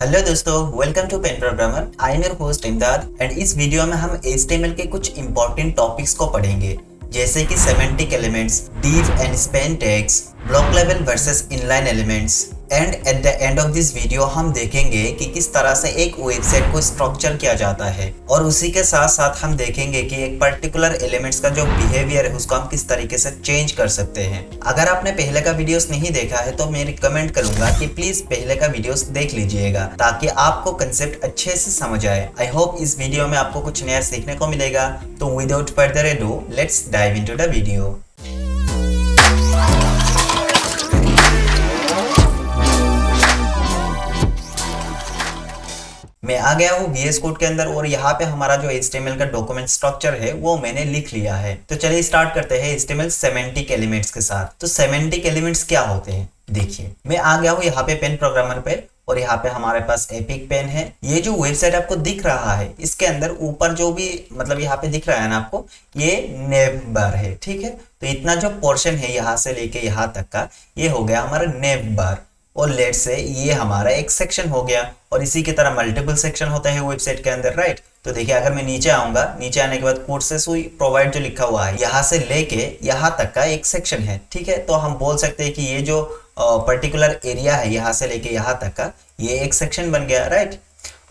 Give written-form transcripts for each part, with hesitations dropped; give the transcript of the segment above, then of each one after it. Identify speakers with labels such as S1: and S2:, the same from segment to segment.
S1: Hello दोस्तों, welcome to Pen Programmer. I am your host Imdad and इस video में हम HTML के कुछ इंपॉर्टेंट टॉपिक्स को पढ़ेंगे, जैसे कि semantic elements, div and span tags, block level versus inline elements and at the end of this video हम देखेंगे कि किस तरह से एक वेबसाइट को स्ट्रक्चर किया जाता है और उसी के साथ साथ हम देखेंगे कि एक पर्टिकुलर एलिमेंट्स का जो बिहेवियर है उसको हम किस तरीके से चेंज कर सकते हैं। अगर आपने पहले का वीडियोस नहीं देखा है तो मैं रिकमेंड करूंगा कि प्लीज पहले का वीडियोस देख लीजिएगा ताकि आपको कंसेप्ट अच्छे से समझ आए। आई होप इस वीडियो में आपको कुछ नया सीखने को मिलेगा। तो without further edu let's dive into the video. मैं आ गया हूँ VS कोड के अंदर और यहाँ पे हमारा जो HTML का डॉक्यूमेंट स्ट्रक्चर है वो मैंने लिख लिया है। तो चलिए स्टार्ट करते हैं HTML सेमेंटिक एलिमेंट्स के साथ। तो सेमेंटिक एलिमेंट्स क्या होते हैं, देखिए मैं आ गया हूँ यहाँ पे पेन प्रोग्रामर पे और यहाँ पे हमारे पास एपिक पेन है। ये जो वेबसाइट आपको दिख रहा है इसके अंदर ऊपर जो भी मतलब यहाँ पे दिख रहा है ना आपको, ये नेव बार है, ठीक है। तो इतना जो पोर्शन है यहाँ से लेके यहाँ तक का ये हो गया हमारा नेव बार और लेट से ये हमारा एक सेक्शन हो गया और इसी की तरह मल्टीपल सेक्शन होते हैं वेबसाइट के अंदर, राइट। तो देखिए अगर मैं नीचे आऊंगा, नीचे आने के बाद कोर्सेस प्रोवाइड जो लिखा हुआ है यहाँ से लेके यहाँ तक का एक सेक्शन है, ठीक है। तो हम बोल सकते हैं कि ये जो पर्टिकुलर एरिया है यहाँ से लेके यहाँ तक का ये एक सेक्शन बन गया, राइट।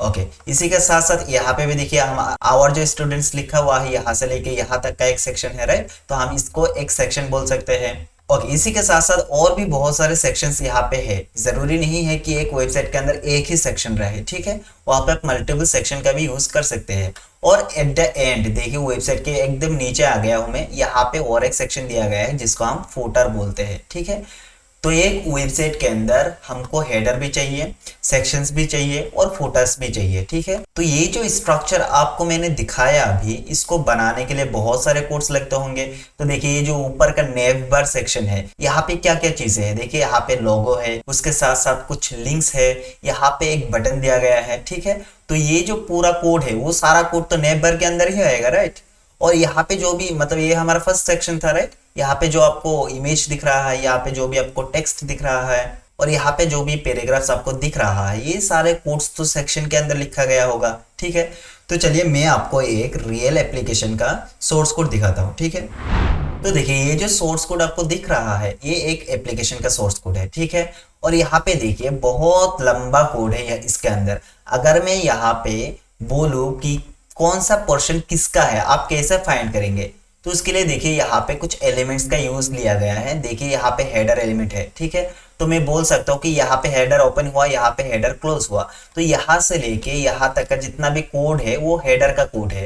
S1: ओके इसी के साथ साथ यहाँ पे भी देखिए हम आवर जो स्टूडेंट्स लिखा हुआ है यहाँ से लेके यहाँ तक का एक सेक्शन है, राइट। तो हम इसको एक सेक्शन बोल सकते हैं। और इसी के साथ साथ और भी बहुत सारे सेक्शंस यहाँ पे है। जरूरी नहीं है कि एक वेबसाइट के अंदर एक ही सेक्शन रहे, ठीक है। वहां पे आप मल्टीपल सेक्शन का भी यूज कर सकते हैं। और एट द एंड देखिए वेबसाइट के एकदम नीचे आ गया हूं मैं, यहाँ पे और एक सेक्शन दिया गया है जिसको हम फूटर बोलते हैं, ठीक है। तो एक वेबसाइट के अंदर हमको हेडर भी चाहिए, सेक्शंस भी चाहिए और फुटर्स भी चाहिए, ठीक है। तो ये जो स्ट्रक्चर आपको मैंने दिखाया अभी, इसको बनाने के लिए बहुत सारे कोड्स लगते होंगे। तो देखिए ये जो ऊपर का नेव बार सेक्शन है यहाँ पे क्या क्या चीजें हैं, देखिए यहाँ पे लोगो है, उसके साथ साथ कुछ लिंक्स है, यहाँ पे एक बटन दिया गया है, ठीक है। तो ये जो पूरा कोड है वो सारा कोड तो नेव बार के अंदर ही आएगा, राइट। और यहाँ पे जो भी मतलब ये हमारा फर्स्ट सेक्शन था, राइट। यहाँ पे जो आपको इमेज दिख रहा है, यहाँ पे जो भी आपको टेक्स्ट दिख रहा है और यहाँ पे जो भी पैराग्राफ्स आपको दिख रहा है, ये सारे कोड्स तो सेक्शन के अंदर लिखा गया होगा, ठीक है। तो चलिए मैं आपको एक रियल एप्लीकेशन का सोर्स कोड दिखाता हूँ, ठीक है। तो देखिए ये जो सोर्स कोड आपको दिख रहा है ये एक एप्लीकेशन का सोर्स कोड है, ठीक है। और यहाँ पे देखिए बहुत लंबा कोड है इसके अंदर। अगर मैं यहाँ पे बोलूँ कि कौन सा पोर्शन किसका है, आप कैसे फाइंड करेंगे, तो उसके लिए देखिए यहाँ पे कुछ एलिमेंट्स का यूज लिया गया है। देखिए यहाँ पे हेडर एलिमेंट है, ठीक है। तो मैं बोल सकता हूँ कि यहाँ पे हेडर ओपन हुआ, यहाँ पे हेडर क्लोज हुआ, तो यहाँ से लेके यहाँ तक का जितना भी कोड है वो हेडर का कोड है,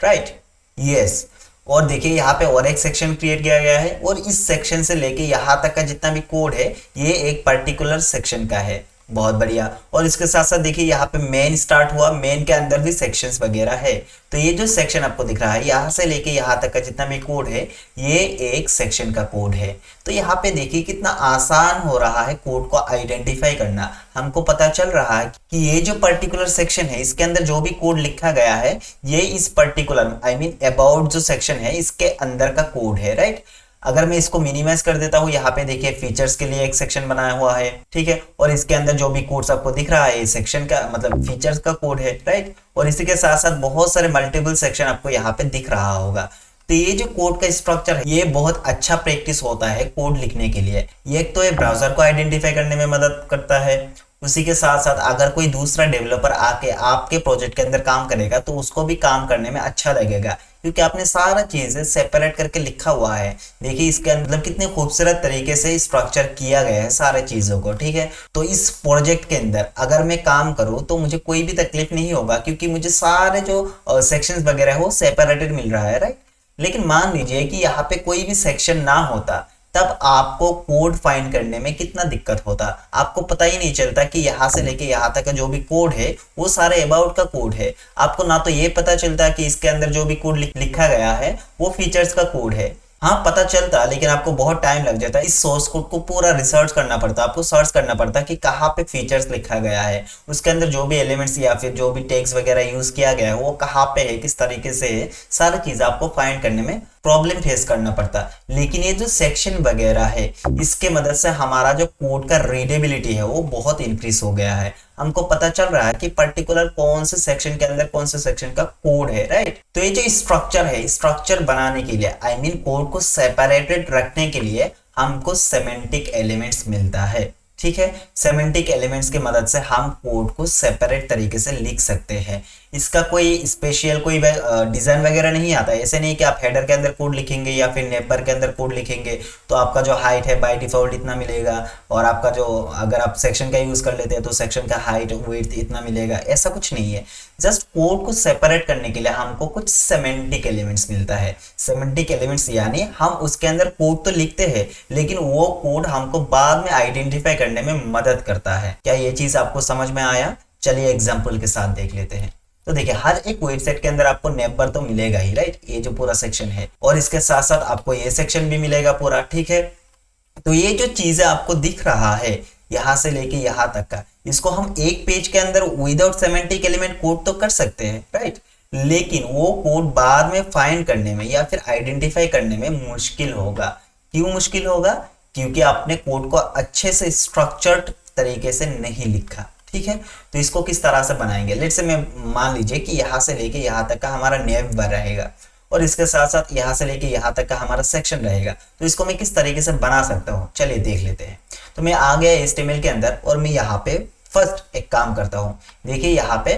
S1: राइट, यस। और देखिए यहाँ पे और एक सेक्शन क्रिएट किया गया है और इस सेक्शन से लेके यहाँ तक का जितना भी कोड है ये एक पर्टिकुलर सेक्शन का है, बहुत बढ़िया। और इसके साथ साथ देखिए यहाँ पे मेन स्टार्ट हुआ, मेन के अंदर भी सेक्शंस वगैरह है। तो ये जो सेक्शन आपको दिख रहा है यहाँ से लेके यहाँ तक का जितना भी कोड है ये एक सेक्शन का कोड है। तो यहाँ पे देखिए कितना आसान हो रहा है कोड को आइडेंटिफाई करना। हमको पता चल रहा है कि ये जो पर्टिकुलर सेक्शन है इसके अंदर जो भी कोड लिखा गया है ये इस पर्टिकुलर अबाउट जो सेक्शन है इसके अंदर का कोड है, राइट। अगर मैं इसको मिनिमाइज कर देता हूँ, यहाँ पे देखिए फीचर्स के लिए एक सेक्शन बनाया हुआ है, ठीक है। और इसके अंदर जो भी कोड्स आपको दिख रहा है सेक्शन का मतलब फीचर्स का कोड है, राइट। और इसी के साथ साथ बहुत सारे मल्टीपल सेक्शन आपको यहाँ पे दिख रहा होगा। तो ये जो कोड का स्ट्रक्चर है ये बहुत अच्छा प्रैक्टिस होता है कोड लिखने के लिए। ये एक तो ये ब्राउजर को आइडेंटिफाई करने में मदद करता है, उसी के साथ साथ अगर कोई दूसरा डेवलपर आके आपके प्रोजेक्ट के अंदर काम करेगा तो उसको भी काम करने में अच्छा लगेगा क्योंकि आपने सारा चीजें सेपरेट करके लिखा हुआ है। देखिए इसके अंदर मतलब कितने खूबसूरत तरीके से स्ट्रक्चर किया गया है सारे चीजों को, ठीक है। तो इस प्रोजेक्ट के अंदर अगर मैं काम करूँ तो मुझे कोई भी तकलीफ नहीं होगा क्योंकि मुझे सारे जो सेक्शंस वगैरह है वो सेपरेटेड मिल रहा है, राइट। लेकिन मान लीजिए कि यहाँ पे कोई भी सेक्शन ना होता तब आपको कोड फाइंड करने में कितना दिक्कत होता। आपको पता ही नहीं चलता कि यहाँ से लेके यहाँ तक का जो भी कोड है वो सारे अबाउट का कोड है। आपको ना तो ये पता चलता कि इसके अंदर जो भी कोड लिखा गया है वो फीचर्स का कोड है। हाँ पता चलता लेकिन आपको बहुत टाइम लग जाता है। इस सोर्स कोड को पूरा रिसर्च करना पड़ता, आपको सर्च करना पड़ता कि कहाँ पे फीचर्स लिखा गया है, उसके अंदर जो भी एलिमेंट्स या फिर जो भी टैग्स वगैरह यूज किया गया है वो कहाँ पे है, किस तरीके से है, सारी चीज आपको फाइंड करने में प्रॉब्लम फेस करना पड़ता। लेकिन ये जो सेक्शन वगैरह है इसके मदद से हमारा जो कोड का रीडेबिलिटी है वो बहुत इंक्रीज हो गया है। हमको पता चल रहा है कि पर्टिकुलर कौन से सेक्शन के अंदर कौन से सेक्शन का कोड है, राइट। तो ये जो स्ट्रक्चर है, स्ट्रक्चर बनाने के लिए आई मीन कोड को सेपरेटेड रखने के लिए हमको सेमेंटिक एलिमेंट्स मिलता है, ठीक है। सेमेंटिक एलिमेंट्स की मदद से हम कोड को सेपरेट तरीके से लिख सकते हैं। इसका कोई स्पेशल कोई डिजाइन वगैरह नहीं आता। ऐसे नहीं कि आप हेडर के अंदर कोड लिखेंगे या फिर नेबर के अंदर कोड लिखेंगे तो आपका जो हाइट है बाय डिफॉल्ट इतना मिलेगा, और आपका जो अगर आप सेक्शन का यूज कर लेते हैं तो सेक्शन का हाइट विड्थ इतना मिलेगा, ऐसा कुछ नहीं है। जस्ट कोड को सेपरेट करने के लिए हमको कुछ सेमेंटिक एलिमेंट्स मिलता है। सेमेंटिक एलिमेंट्स यानी हम उसके अंदर कोड तो लिखते हैं लेकिन वो कोड हमको बाद में आइडेंटिफाई करने में मदद करता है। क्या ये चीज आपको समझ में आया? चलिए एग्जाम्पल के साथ देख लेते हैं। तो देखिए हर एक वेबसाइट के अंदर आपको नेबर तो मिलेगा ही, राइट। ये जो पूरा सेक्शन है और इसके साथ साथ आपको ये सेक्शन भी मिलेगा पूरा, ठीक है। तो ये जो चीजें आपको दिख रहा है यहां से लेके यहां तक का, इसको हम एक पेज के अंदर विदाउट सेमेंटिक एलिमेंट कोड तो कर सकते हैं, राइट। लेकिन वो कोड बाद में फाइंड करने में या फिर आइडेंटिफाई करने में मुश्किल होगा। क्यों मुश्किल होगा? क्योंकि आपने कोड को अच्छे से स्ट्रक्चर्ड तरीके से नहीं लिखा, ठीक है। तो इसको किस तरह से बनाएंगे? लेट्स से मैं मान लीजिए कि यहाँ से लेके यहाँ तक का हमारा नेव बार रहेगा और इसके साथ साथ यहाँ से लेके यहाँ तक का हमारा सेक्शन रहेगा। तो इसको मैं किस तरीके से बना सकता हूँ, चलिए देख लेते हैं। तो मैं आ गया HTML के अंदर और मैं यहाँ पे फर्स्ट एक काम करता हूँ। देखिए यहाँ पे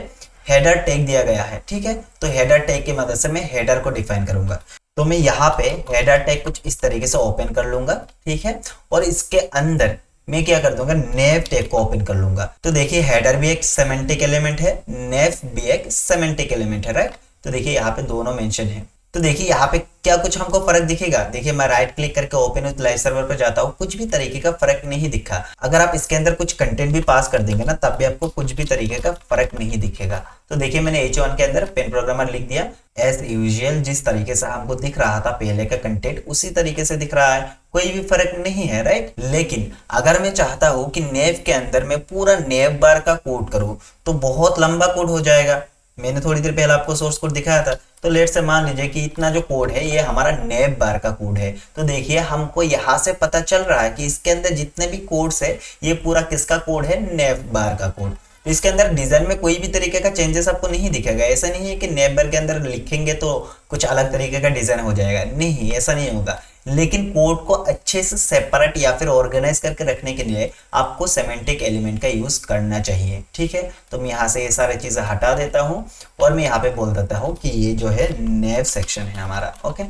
S1: हेडर टैग दिया गया है, ठीक है। तो हेडर टैग की मदद से मैं हेडर को डिफाइन करूंगा। तो मैं यहाँ पे हेडर टैग कुछ इस तरीके से ओपन कर लूंगा, ठीक है। और इसके अंदर मैं क्या कर दूंगा, नेव टैग को ओपन कर लूंगा। तो देखिए हेडर भी एक सेमेंटिक एलिमेंट है, नेव भी एक सेमेंटिक एलिमेंट है, राइट। तो देखिए यहाँ पे दोनों मेंशन है। तो देखिए यहाँ पे क्या कुछ हमको फर्क दिखेगा? देखिए मैं राइट क्लिक करके ओपन विद लाइव सर्वर पर जाता हूँ, कुछ भी तरीके का फर्क नहीं दिखा। अगर आप इसके अंदर कुछ कंटेंट भी पास कर देंगे ना तब भी आपको कुछ भी तरीके का फर्क नहीं दिखेगा। तो देखिए मैंने H1 के अंदर पेन प्रोग्रामर लिख दिया एज यूजुअल, जिस तरीके से हमको दिख रहा था पहले का कंटेंट उसी तरीके से दिख रहा है, कोई भी फर्क नहीं है, राइट। लेकिन अगर मैं चाहता हूँ कि नेव के अंदर मैं पूरा नेव बार का कोड करूँ तो बहुत लंबा कोड हो जाएगा। मैंने थोड़ी देर पहले आपको सोर्स कोड दिखाया था। तो लेट से मान लीजिए कि इतना जो कोड है ये हमारा नेव बार का कोड है। तो देखिए हमको यहाँ से पता चल रहा है कि इसके अंदर जितने भी कोड्स है ये पूरा किसका कोड है, नेव बार का कोड। तो इसके अंदर डिजाइन में कोई भी तरीके का चेंजेस आपको नहीं दिखेगा। ऐसा नहीं है कि नेव बार के अंदर लिखेंगे तो कुछ अलग तरीके का डिजाइन हो जाएगा, नहीं ऐसा नहीं होगा। लेकिन कोड को अच्छे से सेपरेट या फिर ऑर्गेनाइज करके रखने के लिए आपको सेमेंटिक एलिमेंट का यूज करना चाहिए, ठीक है। तो मैं यहाँ से ये सारी चीजें हटा देता हूँ और मैं यहाँ पे बोल देता हूँ कि ये जो है नेव सेक्शन है हमारा, ओके।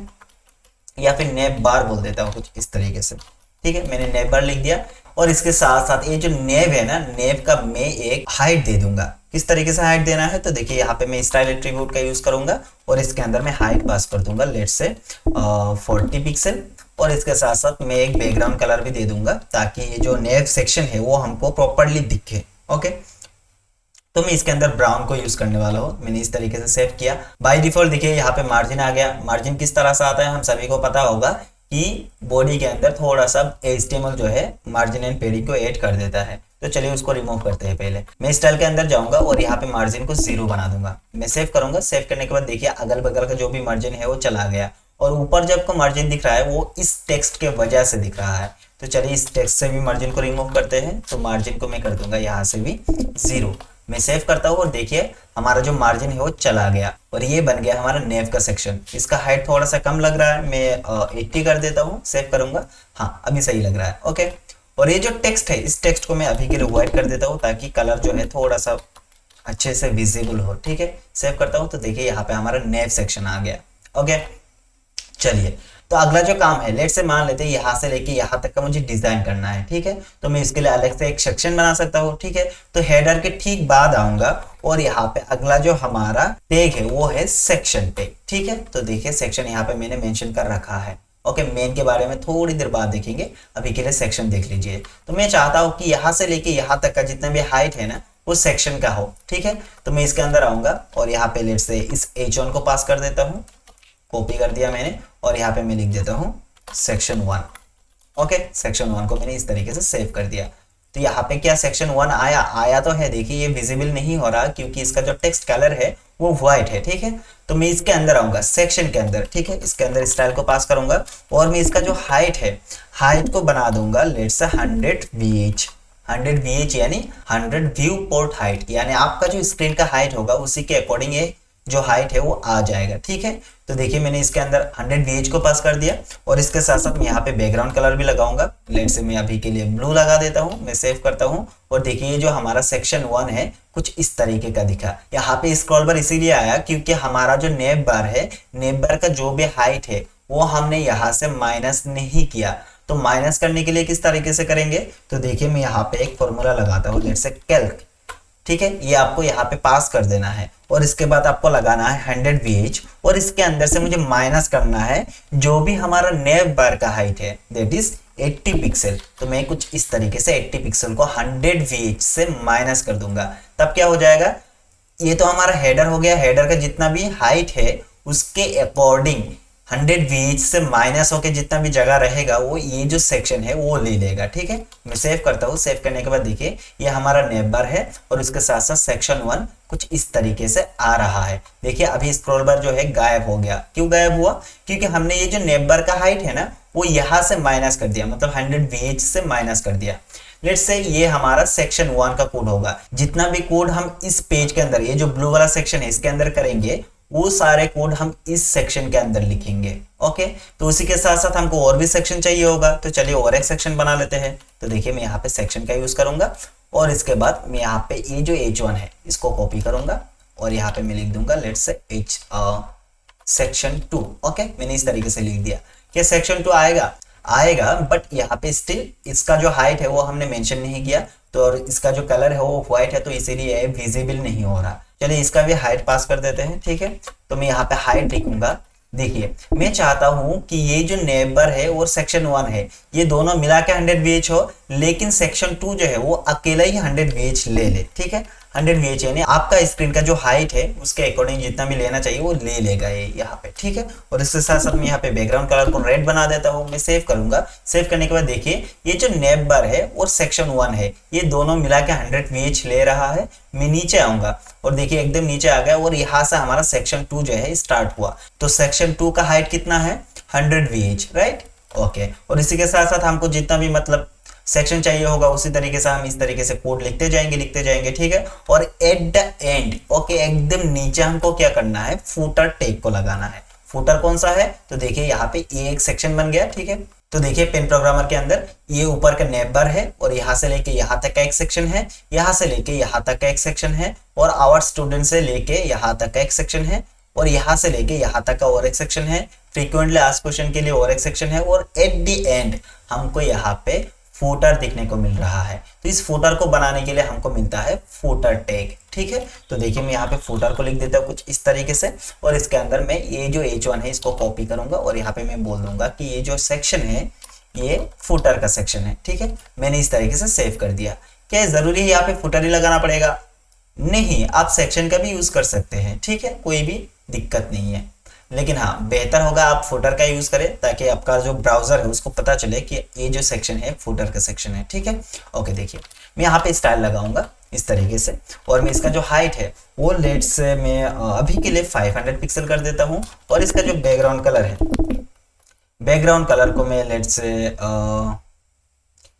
S1: या फिर नेव बार बोल देता हूँ कुछ इस तरीके से, ठीक है। मैंने नेव बार लिख दिया और इसके साथ साथ ये जो नेव है ना, नेव का मैं एक हाइट दे दूंगा। किस तरीके से हाइट देना है? तो देखिए यहाँ पे मैं स्टाइल एट्रीब्यूट का यूज करूंगा और इसके अंदर मैं हाइट पास कर दूंगा लेट्स से 40 पिक्सल, और इसके साथ साथ मैं एक बैकग्राउंड कलर भी दे दूंगा ताकि ये जो नेव सेक्शन है वो हमको प्रॉपरली दिखे, ओके। तो मैं इसके अंदर ब्राउन को यूज करने वाला हूँ। मैंने इस तरीके से सेव किया। बाय डिफॉल्ट देखिए यहाँ पे मार्जिन आ गया। मार्जिन किस तरह से आता है हम सभी को पता होगा कि बॉडी के अंदर थोड़ा सा HTML जो है मार्जिन एंड पेडिंग को ऐड कर देता है। तो चलिए उसको रिमूव करते हैं। पहले मैं स्टाइल के अंदर जाऊंगा और यहाँ पे मार्जिन को 0 बना दूंगा। मैं सेव करूंगा। सेव करने के बाद देखिए अगल बगल का जो भी मार्जिन है वो चला गया और ऊपर जब को मार्जिन दिख रहा है वो इस टेक्स्ट के वजह से दिख रहा है। तो चलिए इस टेक्स्ट से भी मार्जिन को रिमूव करते हैं। तो मार्जिन को मैं कर दूंगा यहाँ से भी 0। मैं सेव करता हूँ और देखिए हमारा जो मार्जिन है वो चला गया और ये बन गया हमारा नेव का सेक्शन। इसका हाइट थोड़ा सा कम लग रहा है, मैं 80 कर देता हूँ। सेव करूंगा, हाँ अभी सही लग रहा है, ओके। और ये जो टेक्स्ट है इस टेक्स्ट को मैं अभी के लिए व्हाइट कर देता हूँ ताकि कलर जो है थोड़ा सा अच्छे से विजिबल हो, ठीक है। सेव करता हूँ तो देखिए यहाँ पे हमारा नेव सेक्शन आ गया, ओके। चलिए तो अगला जो काम है, लेट से मान लेते हैं यहाँ से लेके यहाँ तक का मुझे डिजाइन करना है, ठीक है। तो मैं इसके लिए अलग से एक सेक्शन बना सकता हूँ, ठीक है। तो हेडर के ठीक बाद आऊंगा और यहाँ पे अगला जो हमारा टैग है वो है सेक्शन टैग, ठीक है। तो देखिए सेक्शन यहाँ पे मैंने मेंशन कर रखा है, ओके। मेन के बारे में थोड़ी देर बाद देखेंगे, अभी के लिए सेक्शन देख लीजिए। तो मैं चाहता हूँ कि यहाँ से लेके यहाँ तक का जितना भी हाइट है ना वो सेक्शन का हो, ठीक है। तो मैं इसके अंदर आऊंगा और यहाँ पे लेट से इस H1 को पास कर देता हूँ। कॉपी कर दिया मैंने और यहाँ पे मैं लिख देता हूँ सेक्शन 1, ओके। सेक्शन 1 को मैंने इस तरीके से सेव कर दिया। तो यहाँ पे क्या सेक्शन 1 आया तो है। देखिए ये विजिबल नहीं हो रहा क्योंकि इसका जो टेक्स्ट कलर है वो व्हाइट है, ठीक है। तो मैं इसके अंदर आऊंगा सेक्शन के अंदर, ठीक है। इसके अंदर स्टाइल को पास करूंगा और मैं इसका जो हाइट है हाइट को बना दूंगा लेट्स से 100 VH 100 VH यानी 100 व्यू पोर्ट हाइट, यानी आपका जो स्क्रीन का हाइट होगा उसी के अकॉर्डिंग ये जो हाइट है वो आ जाएगा। ठीक है, तो देखिए मैंने इसके अंदर 100 VH को पास कर दिया और इसके साथ साथ मैं यहाँ पे बैकग्राउंड कलर भी लगाऊंगा। लेट से मैं अभी के लिए ब्लू लगा देता हूँ, मैं सेव करता हूँ और देखिए ये जो हमारा सेक्शन 1 है कुछ इस तरीके का दिखा। यहाँ पे स्क्रॉल बार इसीलिए आया क्योंकि हमारा जो नेव बार है, नेव बार का जो भी हाइट है वो हमने यहाँ से माइनस नहीं किया। तो माइनस करने के लिए किस तरीके से करेंगे, तो देखिए मैं यहाँ पे एक फॉर्मूला लगाता हूँ, लेट से कैल्क। ठीक है, ये आपको यहाँ पे पास कर देना है और इसके बाद आपको लगाना है 100 VH और इसके अंदर से मुझे माइनस करना है जो भी हमारा नेव बार का हाइट है, दैट इज 80 पिक्सल। तो मैं कुछ इस तरीके से 80 पिक्सल को 100 VH से माइनस कर दूंगा। तब क्या हो जाएगा, ये तो हमारा हेडर हो गया, हेडर का जितना भी हाइट है उसके अकॉर्डिंग 100 VH से माइनस होके जितना भी जगह रहेगा वो ये जो सेक्शन है वो ले लेगा। ठीक है, मैं सेव करता हूँ। सेव करने के बाद देखिए ये हमारा नेव बार है और इसके साथ साथ सेक्शन 1 कुछ इस तरीके से आ रहा है। देखिए अभी स्क्रॉल बार जो है गायब हो गया। क्यों गायब हुआ, क्योंकि हमने ये जो नेव बार का हाइट है ना वो यहाँ से माइनस कर दिया, मतलब 100 VH से माइनस कर दिया। लेट्स से ये हमारा सेक्शन 1 का कोड होगा। जितना भी कोड हम इस पेज के अंदर, ये जो ब्लू वाला सेक्शन है इसके अंदर करेंगे, वो सारे कोड हम इस सेक्शन के अंदर लिखेंगे। ओके, तो उसी के साथ साथ हमको और भी सेक्शन चाहिए होगा, तो चलिए और एक सेक्शन बना लेते हैं। तो देखिए मैं यहाँ पे सेक्शन का यूज करूंगा और इसके बाद मैं यहाँ पे ये जो H1 है इसको कॉपी करूंगा और यहाँ पे मैं लिख दूंगा लेट्स से सेक्शन 2। ओके, मैंने इस तरीके से लिख दिया। क्या सेक्शन 2 आएगा, बट यहाँ पे स्टिल इसका जो हाइट है वो हमने मेंशन नहीं किया, तो और इसका जो कलर है वो व्हाइट है तो इसीलिए विजिबल नहीं हो रहा। चलिए इसका भी हाइट पास कर देते हैं। ठीक है, तो मैं यहाँ पे हाइट लिखूंगा। देखिए मैं चाहता हूं कि ये जो नेव बार है और सेक्शन 1 है ये दोनों मिला के 100 VH हो, लेकिन सेक्शन 2 जो है वो अकेला ही 100 VH ले ले। ठीक है, 100 VH यानी आपका स्क्रीन का जो हाइट है उसके अकॉर्डिंग जितना भी लेना चाहिए वो ले लेगा ये यहाँ पे। ठीक है, और इसके साथ साथ मैं यहाँ पे बैकग्राउंड कलर को रेड बना देता हूँ। मैं सेव करूंगा। सेव करने के बाद देखिए ये जो नेव बार है और सेक्शन 1 है ये दोनों मिला के 100 VH ले रहा है। मैं नीचे आऊंगा और देखिए एकदम नीचे आ गया और यहाँ से हमारा सेक्शन 2 जो है स्टार्ट हुआ। तो सेक्शन 2 का हाइट कितना है, 100 VH, राइट। ओके, और इसी के साथ साथ हमको जितना भी मतलब सेक्शन चाहिए होगा उसी तरीके से हम इस तरीके से कोड लिखते जाएंगे। ठीक है, और एट द एंड ओके एकदम नीचे हमको क्या करना है, फूटर टैग को लगाना है। फूटर कौन सा है, तो देखिए यहाँ पे ये एक सेक्शन बन गया। ठीक है, तो देखिए पेन प्रोग्रामर के अंदर ये ऊपर का नेव बार है और यहाँ से लेके यहाँ तक का एक सेक्शन है, यहाँ से लेके यहाँ तक का एक सेक्शन है, और आवर स्टूडेंट से लेके यहाँ तक का एक सेक्शन है, और यहाँ से लेके यहाँ तक का और एक सेक्शन है, फ्रीक्वेंटली आस्क्ड क्वेश्चन के लिए और एक सेक्शन है, और एट द एंड हमको यहाँ पे फूटर दिखने को मिल रहा है। तो इस फूटर को बनाने के लिए हमको मिलता है फूटर टैग। ठीक है, तो देखिए मैं यहाँ पे फूटर को लिख देता हूँ कुछ इस तरीके से, और इसके अंदर मैं ये जो H1 है इसको कॉपी करूंगा और यहाँ पे मैं बोल दूंगा कि ये जो सेक्शन है ये फूटर का सेक्शन है। ठीक है, मैंने इस तरीके से सेव कर दिया। क्या जरूरी है यहाँ पे फूटर ही लगाना पड़ेगा, नहीं, आप सेक्शन का भी यूज कर सकते हैं। ठीक है, कोई भी दिक्कत नहीं है, लेकिन हाँ बेहतर होगा आप फुटर का यूज करें ताकि आपका जो ब्राउजर है उसको पता चले कि ये जो सेक्शन है फुटर का सेक्शन है। ठीक है, ओके, देखिए मैं यहाँ पे स्टाइल लगाऊंगा इस तरीके से, और मैं इसका जो हाइट है वो लेट से मैं अभी के लिए 500 पिक्सल कर देता हूँ, और इसका जो बैकग्राउंड कलर है, बैकग्राउंड कलर को मैं लेट से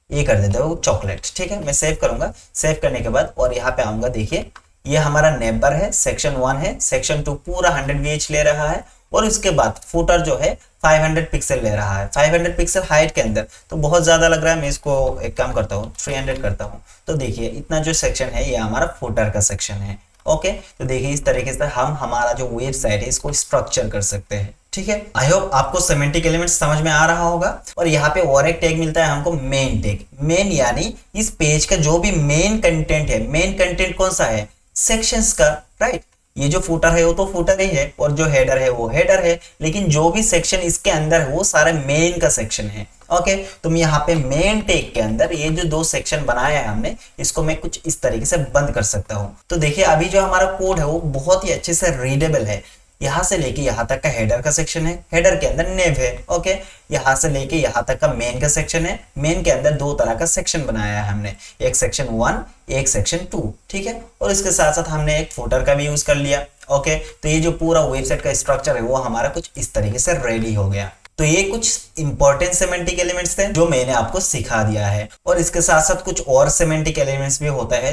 S1: ये कर देता हूँ चॉकलेट। ठीक है, मैं सेव करूंगा। सेव करने के बाद और यहाँ पे आऊंगा, देखिए ये हमारा नेव बार है, सेक्शन 1 है, सेक्शन 2 पूरा 100 VH ले रहा है, और उसके बाद फुटर जो है 500 पिक्सल ले रहा है। 500 पिक्सल हाइट के अंदर तो बहुत ज्यादा लग रहा है, मैं इसको एक काम करता हूँ 300 करता हूँ। तो देखिए इतना जो सेक्शन है ये हमारा फुटर का सेक्शन है। ओके, तो देखिए इस तरीके से हम हमारा जो वेबसाइट है इसको स्ट्रक्चर कर सकते हैं। ठीक है, आई होप आपको सिमेंटिक एलिमेंट्स समझ में आ रहा होगा। और यहाँ पे और एक टैग मिलता है हमको, मेन टैग। मेन यानी इस पेज का जो भी मेन कंटेंट है, मेन कंटेंट कौन सा है, सेक्शंस का, राइट। ये जो फुटर है वो तो फुटर ही है, और जो हेडर है वो हेडर है, लेकिन जो भी सेक्शन इसके अंदर है वो सारे मेन का सेक्शन है। ओके, तो मैं यहाँ पे मेन टैग के अंदर ये जो 2 सेक्शन बनाया है हमने, इसको मैं कुछ इस तरीके से बंद कर सकता हूँ। तो देखिए अभी जो हमारा कोड है वो बहुत ही अच्छे से रीडेबल है। यहाँ से लेके यहाँ तक का हेडर का सेक्शन है, हेडर के अंदर नेव है। ओके, यहाँ से लेके यहाँ तक का मेन का सेक्शन है, मेन के अंदर 2 तरह का सेक्शन बनाया है हमने, एक सेक्शन 1, एक सेक्शन 2। ठीक है, और इसके साथ साथ हमने एक फुटर का भी यूज कर लिया। ओके, तो ये जो पूरा वेबसाइट का स्ट्रक्चर है वो हमारा कुछ इस तरीके से रेडी हो गया। तो ये कुछ इंपॉर्टेंट सेमेंटिक एलिमेंट्स थे जो मैंने आपको सिखा दिया है, और इसके साथ साथ कुछ और सेमेंटिक एलिमेंट्स भी होता है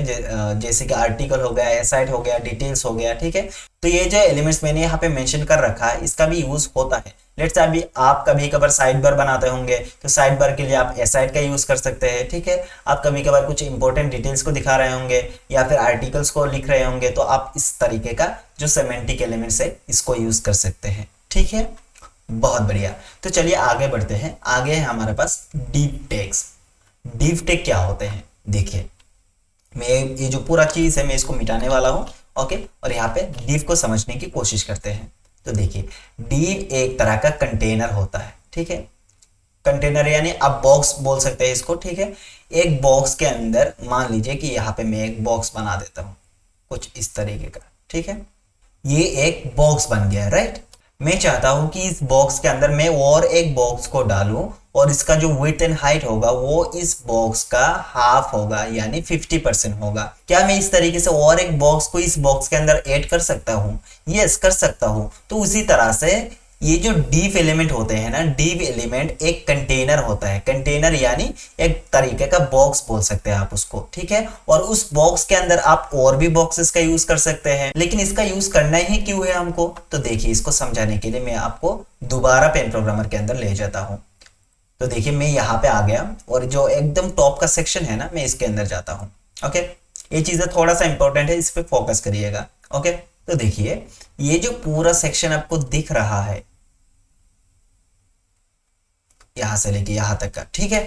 S1: जैसे कि आर्टिकल हो गया, एसाइड हो गया, डिटेल्स हो गया, ठीक है। तो ये जो एलिमेंट्स मैंने यहाँ पे मेंशन कर रखा है इसका भी यूज होता है। लेट्स अभी आप कभी कभार साइड बार बनाते होंगे तो साइड बार के लिए आप एसाइड का यूज कर सकते हैं, ठीक है। आप कभी कभार कुछ इंपॉर्टेंट डिटेल्स को दिखा रहे होंगे या फिर आर्टिकल्स को लिख रहे होंगे तो आप इस तरीके का जो सेमेंटिक एलिमेंट्स है इसको यूज कर सकते हैं, ठीक है। बहुत बढ़िया। तो चलिए आगे बढ़ते हैं। आगे है हमारे पास डीप टैग्स। डीप टैग क्या होते हैं देखिए, मैं ये जो पूरा चीज है मैं इसको मिटाने वाला हूं, ओके। और यहाँ पे डीप को समझने की कोशिश करते हैं। तो देखिए डीप एक तरह का कंटेनर होता है, ठीक है। कंटेनर यानी आप बॉक्स बोल सकते हैं इसको, ठीक है। एक बॉक्स के अंदर मान लीजिए कि यहाँ पे मैं एक बॉक्स बना देता हूँ कुछ इस तरीके का, ठीक है। ये एक बॉक्स बन गया, राइट। मैं चाहता हूं कि इस बॉक्स के अंदर मैं और एक बॉक्स को डालूं और इसका जो विड्थ एंड हाइट होगा वो इस बॉक्स का हाफ होगा यानी 50% होगा। क्या मैं इस तरीके से और एक बॉक्स को इस बॉक्स के अंदर ऐड कर सकता हूं? यस, कर सकता हूं। तो उसी तरह से ये जो डीप एलिमेंट होते हैं ना, डीप एलिमेंट एक कंटेनर होता है। कंटेनर यानी एक तरीके का बॉक्स बोल सकते हैं आप उसको, ठीक है। और उस बॉक्स के अंदर आप और भी बॉक्सेस का यूज कर सकते हैं, लेकिन इसका यूज करना ही क्यों है हमको? तो देखिए इसको समझाने के लिए मैं आपको दोबारा पेन प्रोग्रामर के अंदर ले जाता हूं। तो देखिए मैं यहाँ पे आ गया और जो एकदम टॉप का सेक्शन है ना, मैं इसके अंदर जाता हूँ, ओके। ये चीजें थोड़ा सा इंपॉर्टेंट है, इस पे फोकस करिएगा, ओके। तो देखिए ये जो पूरा सेक्शन आपको दिख रहा है यहां से लेके यहां तक का, ठीक है।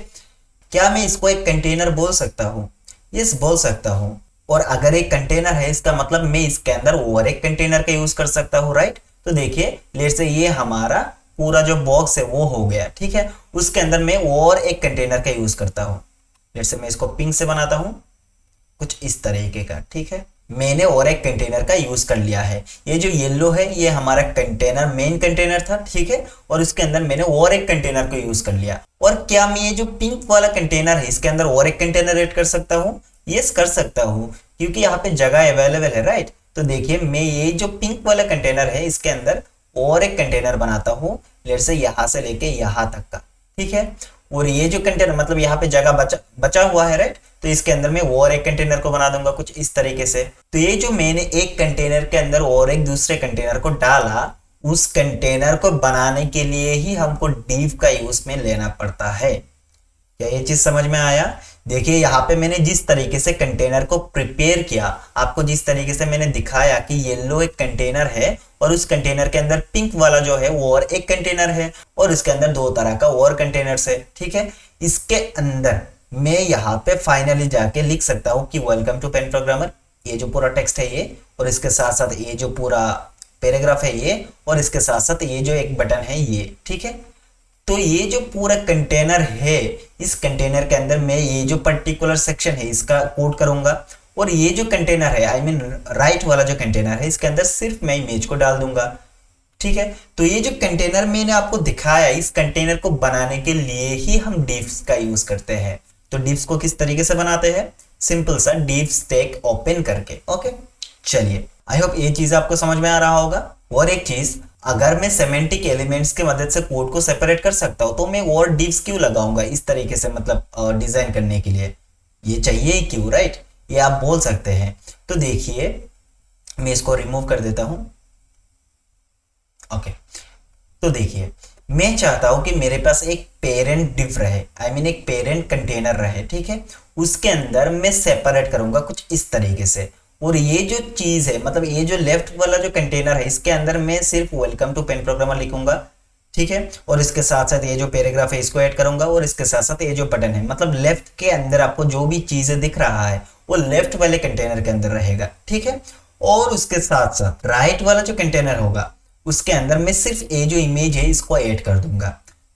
S1: क्या मैं इसको एक कंटेनर बोल सकता हूं? यस, बोल सकता हूं। और अगर एक कंटेनर है इसका मतलब मैं इसके अंदर और एक कंटेनर का यूज कर सकता हूं, राइट। तो देखिए लेट्स से ये हमारा पूरा जो बॉक्स है वो हो गया, ठीक है। उसके अंदर मैं और एक कंटेनर का यूज करता हूं। लेट्स से मैं इसको पिंक से बनाता हूं कुछ इस तरीके का, ठीक है। मैंने और एक कंटेनर का यूज कर लिया है। ये जो येलो है ये हमारा कंटेनर, मेन कंटेनर था, ठीक है। और इसके अंदर मैंने और एक कंटेनर को यूज कर लिया। और क्या मैं ये जो पिंक वाला कंटेनर है इसके अंदर और एक कंटेनर ऐड कर सकता हूँ? यस, कर सकता हूँ, क्योंकि यहाँ पे जगह अवेलेबल है, राइट। तो देखिए मैं ये जो पिंक वाला कंटेनर है इसके अंदर और एक कंटेनर बनाता हूँ, लेट्स से यहाँ से लेके यहाँ तक का, ठीक है। और ये जो कंटेनर मतलब यहाँ पे जगह बचा हुआ है, राइट। तो इसके अंदर मैं और एक कंटेनर को बना दूंगा कुछ इस तरीके से। तो ये जो मैंने एक कंटेनर के अंदर और एक दूसरे कंटेनर को डाला, उस कंटेनर को बनाने के लिए ही हमको डीप का यूज में लेना पड़ता है। क्या ये चीज समझ में आया? देखिए यहाँ पे मैंने जिस तरीके से कंटेनर को प्रिपेयर किया, आपको जिस तरीके से मैंने दिखाया कि येलो एक कंटेनर है और उस कंटेनर के अंदर पिंक वाला जो है वो और एक कंटेनर है और इसके अंदर दो तरह का और कंटेनर्स है, ठीक है। इसके अंदर मैं यहाँ पे फाइनली जाके लिख सकता हूँ कि वेलकम टू पेन प्रोग्रामर, ये जो पूरा टेक्स्ट है ये, और इसके साथ साथ ये जो पूरा पैराग्राफ है ये, और इसके साथ साथ ये जो एक बटन है ये, ठीक है। तो ये जो पूरा कंटेनर है, इस कंटेनर के अंदर मैं ये जो पर्टिकुलर सेक्शन है इसका कोड करूंगा, और ये जो कंटेनर है आई मीन राइट वाला जो कंटेनर है इसके अंदर सिर्फ मैं इमेज को डाल दूंगा, ठीक है। तो ये जो कंटेनर मैंने आपको दिखाया, इस कंटेनर को बनाने के लिए ही हम डिव्स का यूज करते हैं। तो डिव्स को किस तरीके से बनाते हैं? सिंपल सा डिव स्टैक ओपन करके, ओके। चलिए आई होप ये चीज आपको समझ में आ रहा होगा। और एक चीज, अगर मैं सेमेंटिक एलिमेंट्स की मदद से कोड को सेपरेट कर सकता हूं तो मैं और डिव्स क्यों लगाऊंगा इस तरीके से, मतलब डिजाइन करने के लिए ये चाहिए ही क्यों, राइट। ये आप बोल सकते हैं। तो देखिए मैं इसको रिमूव कर देता हूं, ओके। तो देखिए मैं चाहता हूं कि मेरे पास एक पेरेंट डिव रहे, आई मीन एक पेरेंट कंटेनर रहे, ठीक है। उसके अंदर मैं सेपरेट करूंगा कुछ इस तरीके से। और ये जो चीज है, मतलब ये जो लेफ्ट वाला जो कंटेनर है इसके अंदर मैं सिर्फ वेलकम टू पेन प्रोग्रामर लिखूंगा, ठीक है। और इसके साथ साथ ये जो पैराग्राफ है इसको ऐड करूंगा, और इसके साथ साथ ये जो बटन है, मतलब लेफ्ट के अंदर आपको जो भी चीजें दिख रहा है वो लेफ्ट वाले कंटेनर के अंदर रहेगा, ठीक है। और उसके साथ साथ राइट वाला जो कंटेनर होगा उसके अंदर मैं सिर्फ ये जो इमेज है इसको ऐड कर दूंगा।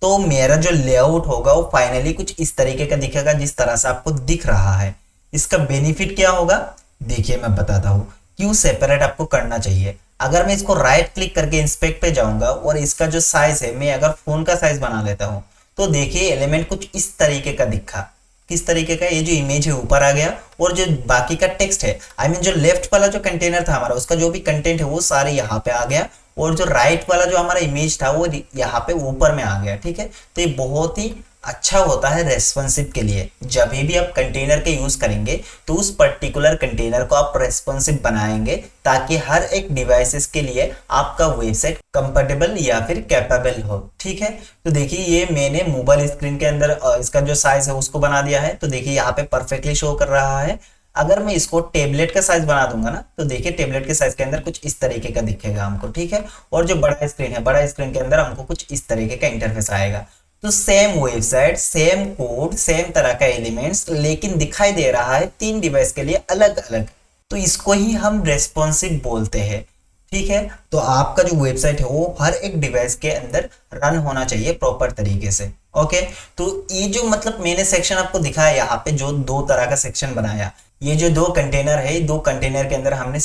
S1: तो मेरा जो लेआउट होगा वो फाइनली कुछ इस तरीके का दिखेगा जिस तरह से आपको दिख रहा है। इसका बेनिफिट क्या होगा देखिए मैं बताता हूँ क्यों सेपरेट आपको करना चाहिए। अगर मैं इसको राइट क्लिक करके इंस्पेक्ट पे जाऊंगा और इसका जो साइज है मैं अगर फोन का साइज बना लेता हूँ तो देखिए एलिमेंट कुछ इस तरीके का दिखा। किस तरीके का? ये जो इमेज है ऊपर आ गया और जो बाकी का टेक्स्ट है, आई मीन जो लेफ्ट वाला जो कंटेनर था हमारा उसका जो भी कंटेंट है वो सारे यहाँ पे आ गया, और जो राइट वाला जो हमारा इमेज था वो यहाँ पे ऊपर में आ गया। ठीक है, तो ये बहुत ही अच्छा होता है रेस्पॉन्सिव के लिए। जब भी आप कंटेनर के यूज करेंगे तो उस पर्टिकुलर कंटेनर को आप रेस्पॉन्सिव बनाएंगे ताकि हर एक डिवाइसेस के लिए आपका वेबसाइट कंफर्टेबल या फिर कैपेबल हो। ठीक है, तो देखिए ये मैंने मोबाइल स्क्रीन के अंदर इसका जो साइज है उसको बना दिया है। तो देखिए यहाँ पे परफेक्टली शो कर रहा है। अगर मैं इसको टेबलेट का साइज बना दूंगा ना, तो देखिए टेबलेट के साइज के अंदर कुछ इस तरीके का दिखेगा हमको। ठीक है, और जो बड़ा स्क्रीन है, बड़ा स्क्रीन के अंदर हमको कुछ इस तरीके का इंटरफेस आएगा। तो same website, same code, same तरह का एलिमेंट्स, लेकिन दिखाई दे रहा है 3 डिवाइस के लिए अलग अलग। तो इसको ही हम रेस्पॉन्सिव बोलते हैं। ठीक है, तो आपका जो वेबसाइट है वो हर एक डिवाइस के अंदर रन होना चाहिए प्रॉपर तरीके से। ओके, तो ये जो मतलब मैंने सेक्शन आपको दिखाया यहाँ पे, जो 2 तरह का सेक्शन बनाया, ये जो 2 कंटेनर है, 2 कंटेनर के अंदर हमने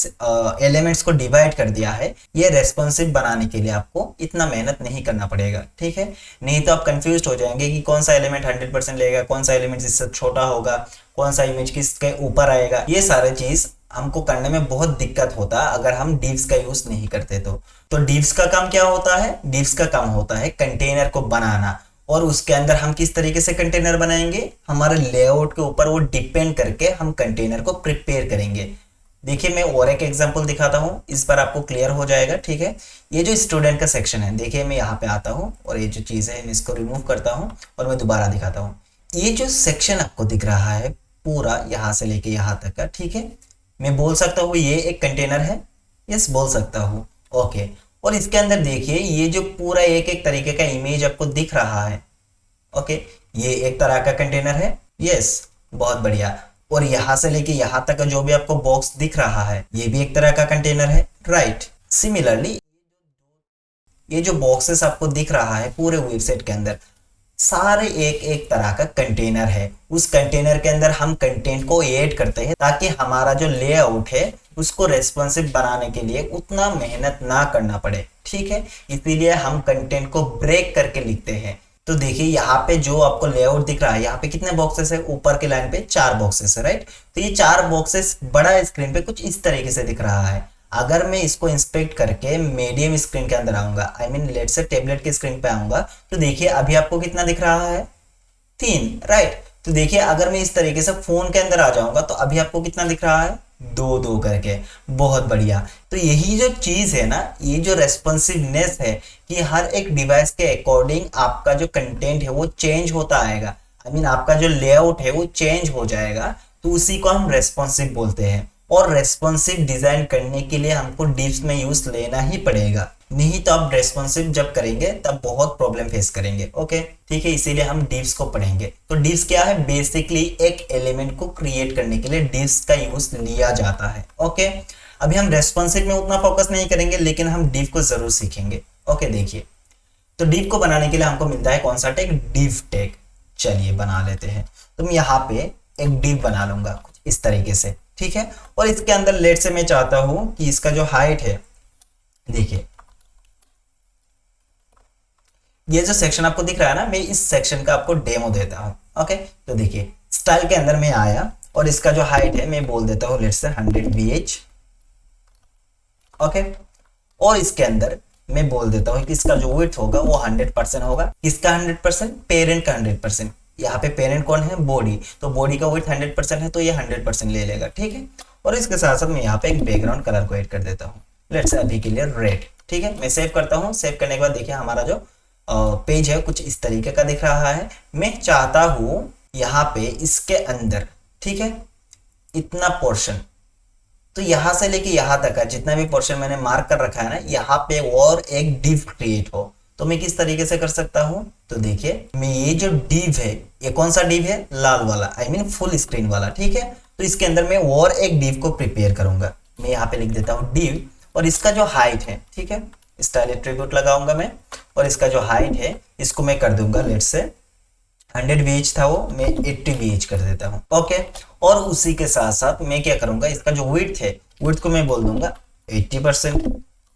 S1: एलिमेंट्स को डिवाइड कर दिया है। ये रेस्पॉन्सिव बनाने के लिए आपको इतना मेहनत नहीं करना पड़ेगा। ठीक है, नहीं तो आप कंफ्यूज हो जाएंगे कि कौन सा एलिमेंट 100% लेगा, कौन सा एलिमेंट इससे छोटा होगा, कौन सा इमेज किसके ऊपर आएगा। ये सारे चीज हमको करने में बहुत दिक्कत होता है अगर हम डिव्स का यूज नहीं करते। तो डिव्स का काम क्या होता है? डिव्स का काम होता है कंटेनर को बनाना, और उसके अंदर हम किस तरीके से कंटेनर बनाएंगे, हमारे लेआउट के ऊपर वो डिपेंड करके हम कंटेनर को प्रिपेयर करेंगे। देखिए मैं और एक एग्जांपल दिखाता हूँ, इस पर आपको क्लियर हो जाएगा। ठीक है, ये जो स्टूडेंट का सेक्शन है, देखिए मैं यहाँ पे आता हूँ और ये जो चीज़ है मैं इसको रिमूव करता हूँ और मैं दोबारा दिखाता हूँ। ये जो सेक्शन आपको दिख रहा है पूरा यहाँ से लेके यहाँ तक का, ठीक है, मैं बोल सकता हूँ ये एक कंटेनर है। यस, बोल सकता हूँ। ओके, और इसके अंदर देखिए ये जो पूरा एक एक तरीके का इमेज आपको दिख रहा है। ओके, ये एक तरह का कंटेनर है। यस, बहुत बढ़िया। और यहां से लेके यहां तक का जो भी आपको बॉक्स दिख रहा है ये भी एक तरह का कंटेनर है, राइट। सिमिलरली ये जो बॉक्सेस आपको दिख रहा है पूरे वेबसाइट के अंदर, सारे एक एक तरह का कंटेनर है। उस कंटेनर के अंदर हम कंटेंट को ऐड करते हैं ताकि हमारा जो लेआउट है उसको रेस्पॉन्सिव बनाने के लिए उतना मेहनत ना करना पड़े। ठीक है, इसीलिए हम कंटेंट को ब्रेक करके लिखते हैं। तो देखिए यहाँ पे जो आपको लेआउट दिख रहा है, यहाँ पे कितने बॉक्सेस है? ऊपर के लाइन पे 4 बॉक्सेस है, राइट। तो ये 4 बॉक्सेस बड़ा स्क्रीन पे कुछ इस तरीके से दिख रहा है। अगर मैं इसको इंस्पेक्ट करके मीडियम स्क्रीन के अंदर आऊंगा, आई मीन लेट से टेबलेट के स्क्रीन पे आऊंगा, तो देखिए अभी आपको कितना दिख रहा है? 3, राइट। तो देखिए अगर मैं इस तरीके से फोन के अंदर आ जाऊंगा तो अभी आपको कितना दिख रहा है? 2 करके। बहुत बढ़िया। तो यही जो चीज है ना, ये जो रेस्पॉन्सिवनेस है कि हर एक डिवाइस के अकॉर्डिंग आपका जो कंटेंट है वो चेंज होता आएगा, आई मीन आपका जो लेआउट है वो चेंज हो जाएगा, तो उसी को हम रेस्पॉन्सिव बोलते हैं। और रेस्पॉन्सिव डिजाइन करने के लिए हमको डिव्स में यूज लेना ही पड़ेगा, नहीं तो आप रेस्पॉन्सिव जब करेंगे तब बहुत प्रॉब्लम फेस करेंगे। ओके, ठीक है, इसीलिए हम डिव्स को पढ़ेंगे। तो डिव्स क्या है? बेसिकली एक एलिमेंट को क्रिएट करने के लिए डिव्स का यूज लिया जाता है। ओके, अभी हम रेस्पॉन्सिव में उतना फोकस नहीं करेंगे, लेकिन हम डिव को जरूर सीखेंगे। ओके, देखिए तो डिव को बनाने के लिए हमको मिलता है कौन सा टैग? Div tag. चलिए बना लेते हैं। तो मैं यहाँ पे एक डिव बना लूंगा कुछ इस तरीके से, ठीक है। और इसके अंदर लेट से मैं चाहता हूं कि इसका जो हाइट है, देखिए ये जो सेक्शन आपको दिख रहा है ना, मैं इस सेक्शन का आपको डेमो देता हूं। ओके, तो देखिए स्टाइल के अंदर मैं आया और इसका जो हाइट है मैं बोल देता हूं लेट से 100 VH। ओके, और इसके अंदर मैं बोल देता हूं कि इसका जो विड्थ होगा वो 100% होगा। किसका 100%? पेरेंट का 100%। यहाँ पे पेरेंट कौन है? बॉडी। तो बॉडी का विड्थ 100% है तो ये 100% ले लेगा, ठीक है। और इसके साथ साथ मैं यहाँ पे एक बैकग्राउंड कलर को ऐड कर देता हूँ, लेट्स से अभी के लिए रेड, ठीक है। मैं सेव करता हूँ। सेव करने के बाद देखिए हमारा जो पेज है कुछ इस तरीके का दिख रहा है। मैं चाहता हूँ यहाँ पे इसके अंदर, ठीक है, इतना पोर्शन, तो यहाँ से लेके यहाँ तक का जितना भी पोर्शन मैंने मार्क कर रखा है ना, यहाँ पे और एक डिव क्रिएट हो, तो मैं किस तरीके से कर सकता हूँ? तो देखिए मैं ये जो डिव है, ये कौन सा डिव है? लाल वाला, आई मीन फुल स्क्रीन वाला, ठीक है। तो इसके अंदर मैं और एक डिव को प्रिपेयर करूंगा। मैं यहाँ पे लिख देता हूँ डिव, और इसका जो हाइट है, ठीक है, स्टाइल एट्रीब्यूट लगाऊंगा मैं, और इसका जो हाइट है इसको मैं कर दूंगा लेट्स से 100 VH था वो, मैं 80 VH कर देता हूँ। ओके, और उसी के साथ साथ मैं क्या करूंगा, इसका जो विड्थ है, विड्थ को मैं बोल दूंगा 80%।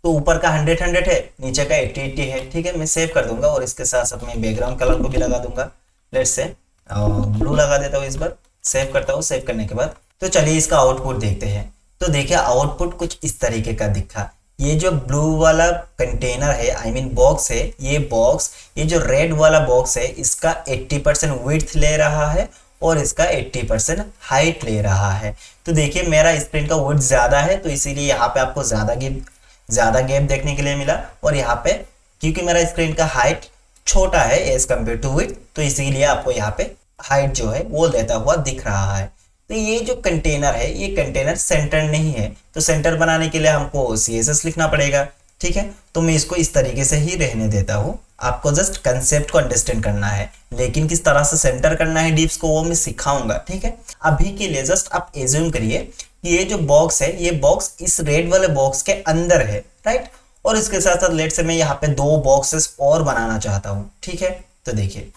S1: तो ऊपर का 100 है, नीचे का 80 है, ठीक है। मैं सेव कर दूंगा और इसके साथ साथ मैं बैकग्राउंड कलर को भी लगा दूंगा, लेट्स से ब्लू लगा देता हूँ इस बार। सेव करता हूँ। सेव करने के बाद तो चलिए इसका आउटपुट देखते हैं। तो देखिए आउटपुट कुछ इस तरीके का दिखा। ये जो ब्लू वाला कंटेनर है, आई मीन बॉक्स है, ये बॉक्स, ये जो रेड वाला बॉक्स है, इसका 80% विड्थ ले रहा है और इसका 80% हाइट ले रहा है। तो देखिए मेरा स्क्रीन का विड्थ ज़्यादा है, तो इसीलिए यहाँ पे आपको ज़्यादा गैप देखने के लिए मिला, और यहाँ पे क्योंकि मेरा स्क्रीन का हाइट छोटा है एज कम्पेयर टू विड्थ, तो इसीलिए आपको यहाँ पे हाइट जो है वो लेता हुआ दिख रहा है। तो ये जो कंटेनर है, ये कंटेनर सेंटर नहीं है, तो सेंटर बनाने के लिए हमको CSS लिखना पड़ेगा, ठीक है। तो मैं इसको इस तरीके से ही रहने देता हूँ, आपको जस्ट कंसेप्ट को अंडरस्टैंड करना है, लेकिन किस तरह से सेंटर करना है डिव्स को वो मैं सिखाऊंगा, ठीक है। अभी के लिए जस्ट आप एज्यूम करिए कि ये जो बॉक्स है, ये बॉक्स इस रेड वाले बॉक्स के अंदर है, राइट। और इसके साथ साथ लेट से मैं यहाँ पे 2 बॉक्सेस और बनाना चाहता हूँ, ठीक है। तो देखिए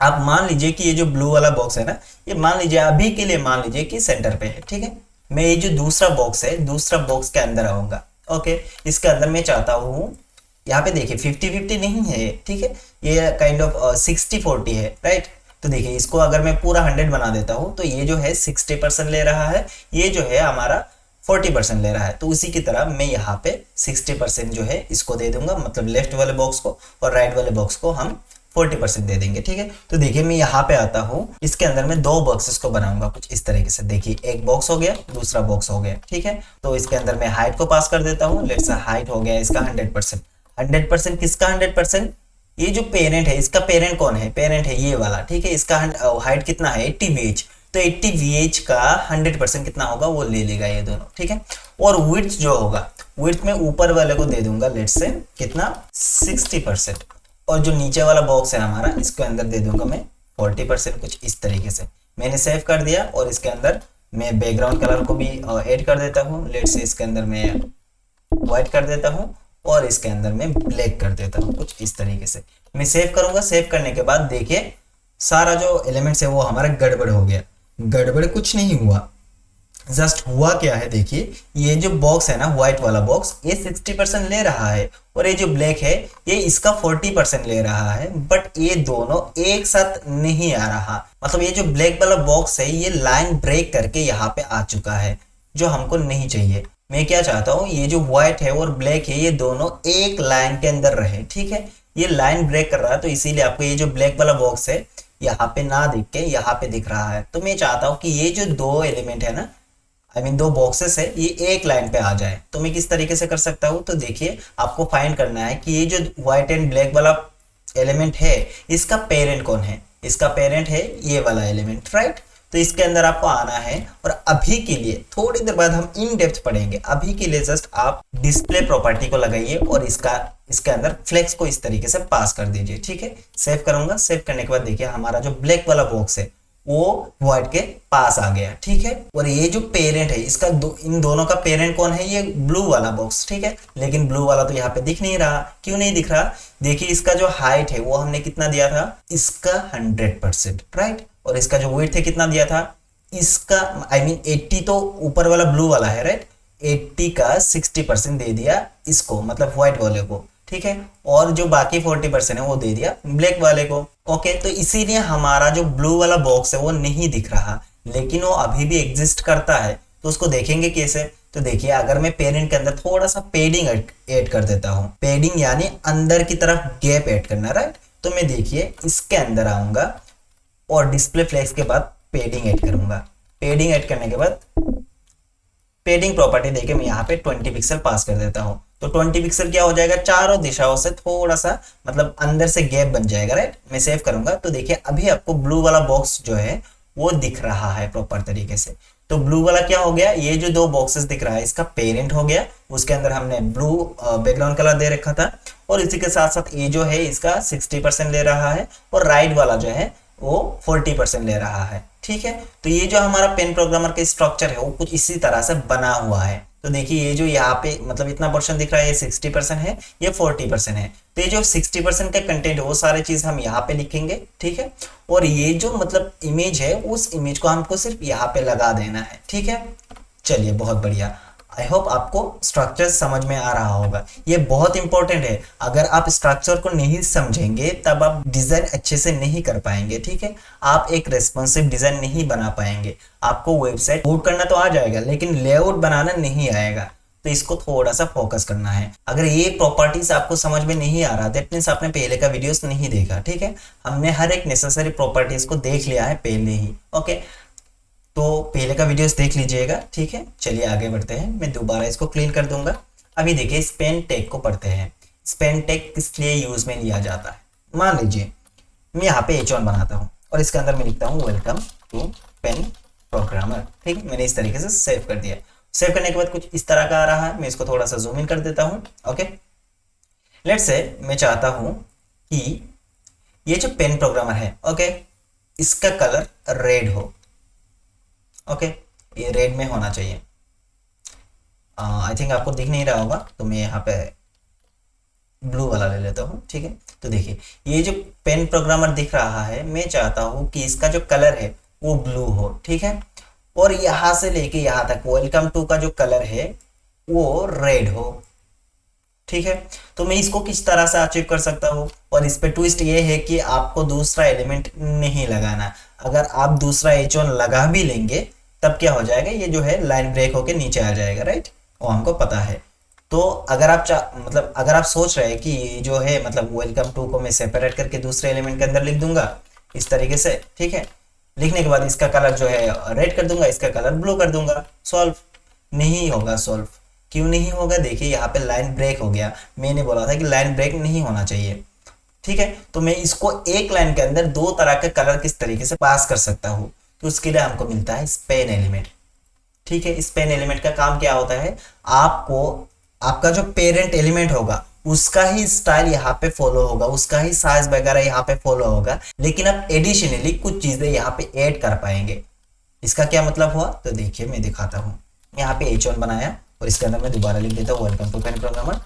S1: आप मान लीजिए कि ये जो ब्लू वाला बॉक्स है ना, ये मान लीजिए अभी के लिए मान लीजिए कि सेंटर पे है, ठीक है। मैं ये जो दूसरा बॉक्स है, दूसरा बॉक्स के अंदर आऊंगा, ओके। इसके अंदर मैं चाहता हूँ, यहाँ पे देखिए 50-50 नहीं है, ठीक है, ये काइंड ऑफ 60-40 है, राइट। तो देखिए इसको अगर मैं पूरा 100 बना देता हूँ, तो ये जो है 60% ले रहा है, ये जो है हमारा 40% ले रहा है। तो उसी की तरह मैं यहाँ पे 60% जो है इसको दे दूंगा, मतलब लेफ्ट वाले बॉक्स को, और राइट वाले बॉक्स को हम 40% दे देंगे, ठीक है। तो देखिए मैं यहाँ पे आता हूँ, इसके अंदर मैं 2 बॉक्सेस को बनाऊंगा कुछ इस तरीके से। देखिए एक बॉक्स हो गया, दूसरा बॉक्स हो गया, ठीक है। तो इसके अंदर मैं हाइट को पास कर देता हूँ, लेट्स से हाइट हो गया इसका 100%। 100% किसका 100%? ये जो पेरेंट है, इसका पेरेंट कौन है? पेरेंट है ये वाला, ठीक है। इसका हाइट कितना है? 80 VH। तो 80 VH का 100% कितना होगा वो ले लेगा ये दोनों, ठीक है। और विड्थ जो होगा, विड्थ में ऊपर वाले को दे दूंगा लेट्स से कितना 60%, और जो नीचे वाला बॉक्स है हमारा, इसके अंदर दे दूंगा मैं 40%, कुछ इस तरीके से। मैंने सेव कर दिया, और इसके अंदर मैं बैकग्राउंड कलर को भी ऐड कर देता हूँ, लेट्स से इसके अंदर मैं व्हाइट कर देता हूँ, और इसके अंदर मैं ब्लैक कर देता हूँ, कुछ इस तरीके से। मैं सेव करूंगा, सेव करने के बाद देखिए सारा जो एलिमेंट्स है वो हमारा गड़बड़ हो गया। गड़बड़ कुछ नहीं हुआ, जस्ट हुआ क्या है, देखिए ये जो बॉक्स है ना, व्हाइट वाला बॉक्स, ये 60% ले रहा है, और ये जो ब्लैक है ये इसका 40% ले रहा है, बट ये दोनों एक साथ नहीं आ रहा। मतलब ये जो ब्लैक वाला बॉक्स है ये लाइन ब्रेक करके यहाँ पे आ चुका है, जो हमको नहीं चाहिए। मैं क्या चाहता हूँ, ये जो व्हाइट है और ब्लैक है ये दोनों एक लाइन के अंदर रहे, ठीक है। ये लाइन ब्रेक कर रहा है, तो इसीलिए आपको ये जो ब्लैक वाला बॉक्स है यहाँ पे ना दिख के यहाँ पे दिख रहा है। तो मैं चाहता हूँ कि ये जो 2 एलिमेंट है ना, आई मीन 2 बॉक्सेस है, ये एक लाइन पे आ जाए। तो मैं किस तरीके से कर सकता हूँ, तो देखिए आपको फाइंड करना है कि ये जो व्हाइट एंड ब्लैक वाला एलिमेंट है, इसका पेरेंट कौन है? इसका पेरेंट है ये वाला एलिमेंट, राइट। तो इसके अंदर आपको आना है, और अभी के लिए थोड़ी देर बाद हम इन डेप्थ पढ़ेंगे। अभी के लिए जस्ट आप डिस्प्ले प्रॉपर्टी को लगाइए, और इसके अंदर फ्लेक्स को इस तरीके से पास कर दीजिए, ठीक है। सेव करूंगा, सेव करने के बाद देखिए हमारा जो ब्लैक वाला बॉक्स है वो व्हाइट के पास आ गया, ठीक है। और ये जो पेरेंट है इसका इन दोनों का पेरेंट कौन है? ये ब्लू वाला बॉक्स, ठीक है। लेकिन ब्लू वाला तो यहाँ पे दिख नहीं रहा। क्यों नहीं दिख रहा? देखिए इसका जो हाइट है वो हमने कितना दिया था? इसका 100%, राइट। और इसका जो वेट है कितना दिया था? इसका आई मीन 80, तो ऊपर वाला ब्लू वाला है, राइट। 80 का 60% दे दिया इसको, मतलब व्हाइट वाले को, ठीक है। और जो बाकी 40% है वो दे दिया ब्लैक वाले को, ओके। तो इसीलिए हमारा जो ब्लू वाला बॉक्स है वो नहीं दिख रहा, लेकिन वो अभी भी एग्जिस्ट करता है। तो उसको देखेंगे कैसे? तो देखिए अगर मैं पेरेंट के अंदर थोड़ा सा पेडिंग ऐड कर देता हूँ, पेडिंग यानी अंदर की तरफ गैप ऐड करना, राइट। तो मैं देखिए इसके अंदर आऊंगा और डिस्प्ले फ्लेक्स के बाद पेडिंग ऐड करूंगा। पेडिंग ऐड करने के बाद पेडिंग प्रॉपर्टी देके मैं यहाँ पे 20 पिक्सल पास कर देता हूँ। तो 20 पिक्सल क्या हो जाएगा? चारों दिशाओं से थोड़ा सा मतलब अंदर से गैप बन जाएगा, राइट। मैं सेव करूंगा, तो देखिए अभी आपको ब्लू वाला बॉक्स जो है वो दिख रहा है प्रॉपर तरीके से। तो ब्लू वाला क्या हो गया? ये जो 2 बॉक्सेस दिख रहा है इसका पेरेंट हो गया, उसके अंदर हमने ब्लू बैकग्राउंड कलर दे रखा था, और इसी के साथ साथ ये जो है इसका 60% ले रहा है, और राइट वाला जो है वो 40% ले रहा है, ठीक है। तो ये जो हमारा पेन प्रोग्रामर का स्ट्रक्चर है वो कुछ इसी तरह से बना हुआ है। तो देखिए ये जो यहाँ पे मतलब इतना पोर्शन दिख रहा है ये 60% है, ये 40% है। तो ये जो 60% का कंटेंट है वो सारे चीज हम यहाँ पे लिखेंगे, ठीक है। और ये जो मतलब इमेज है उस इमेज को हमको सिर्फ यहाँ पे लगा देना है, ठीक है। चलिए बहुत बढ़िया, आई होप आपको स्ट्रक्चर समझ में आ रहा होगा। ये बहुत इंपॉर्टेंट है, अगर आप स्ट्रक्चर को नहीं समझेंगे तब आप डिजाइन अच्छे से नहीं कर पाएंगे, ठीक है। आप एक रेस्पॉन्सिव डिजाइन नहीं बना पाएंगे। आपको वेबसाइट कोड करना तो आ जाएगा, लेकिन लेआउट बनाना नहीं आएगा। तो इसको थोड़ा सा फोकस करना है। अगर ये प्रॉपर्टीज आपको समझ में नहीं आ रहा दैट मीन्स आपने पहले का वीडियोस नहीं देखा, ठीक है। हमने हर एक नेसेसरी प्रॉपर्टीज को देख लिया है पहले ही, ओके। तो पहले का वीडियोस देख लीजिएगा, ठीक है। चलिए आगे बढ़ते हैं, मैं दोबारा इसको क्लीन कर दूंगा। अभी देखिए स्पेन टैग को पढ़ते हैं। स्पेन टैग किस लिए यूज में लिया जाता है। मान लीजिए मैं यहाँ पे H1 बनाता हूँ और इसके अंदर मैं लिखता हूँ वेलकम टू पेन प्रोग्रामर, ठीक है। मैंने इस तरीके से सेव कर दिया। सेव करने के बाद कुछ इस तरह का आ रहा है, मैं इसको थोड़ा सा जूम इन कर देता हूँ, ओके। लेट्स से मैं चाहता हूँ कि ये जो पेन प्रोग्रामर है, ओके, इसका कलर रेड हो, ओके, ये रेड में होना चाहिए। आई थिंक आपको दिख नहीं रहा होगा, तो मैं यहाँ पे ब्लू वाला ले लेता हूँ, ठीक है। तो देखिए ये जो पेन प्रोग्रामर दिख रहा है, मैं चाहता हूँ कि इसका जो कलर है वो ब्लू हो, ठीक है। और यहाँ से लेके यहाँ तक वेलकम टू का जो कलर है वो रेड हो, ठीक है। तो मैं इसको किस तरह से अचीव कर सकता हूँ, और इस पे ट्विस्ट ये है कि आपको दूसरा एलिमेंट नहीं लगाना। अगर आप दूसरा H1 लगा भी लेंगे तब क्या हो जाएगा, ये जो है लाइन ब्रेक होके नीचे आ जाएगा, राइट, वो हमको पता है। तो अगर आप मतलब अगर आप सोच रहे हैं कि ये जो है मतलब वेलकम टू को मैं सेपरेट करके दूसरे एलिमेंट के अंदर लिख दूंगा इस तरीके से, ठीक है। लिखने के बाद इसका कलर जो है रेड कर दूंगा, इसका कलर ब्लू कर दूंगा, सॉल्व। नहीं होगा सॉल्व। क्यों नहीं होगा, देखिए यहाँ पे लाइन ब्रेक हो गया। मैंने बोला था कि लाइन ब्रेक नहीं होना चाहिए, ठीक है। तो मैं इसको एक लाइन के अंदर दो तरह के कलर किस तरीके से पास कर सकता हूँ, तो उसके लिए हमको मिलता है स्पेन एलिमेंट, ठीक है। स्पेन एलिमेंट का काम क्या होता है, आपको आपका जो पेरेंट एलिमेंट होगा उसका ही स्टाइल यहाँ पे फॉलो होगा, उसका ही साइज वगैरह यहाँ पे फॉलो होगा, लेकिन आप एडिशनली कुछ चीजें यहाँ पे ऐड कर पाएंगे। इसका क्या मतलब हुआ, तो देखिए मैं दिखाता हूँ। यहाँ पे H1 बनाया और इसके अंदर मैं दोबारा लिख देता हूँ welcome to Pen Programmer,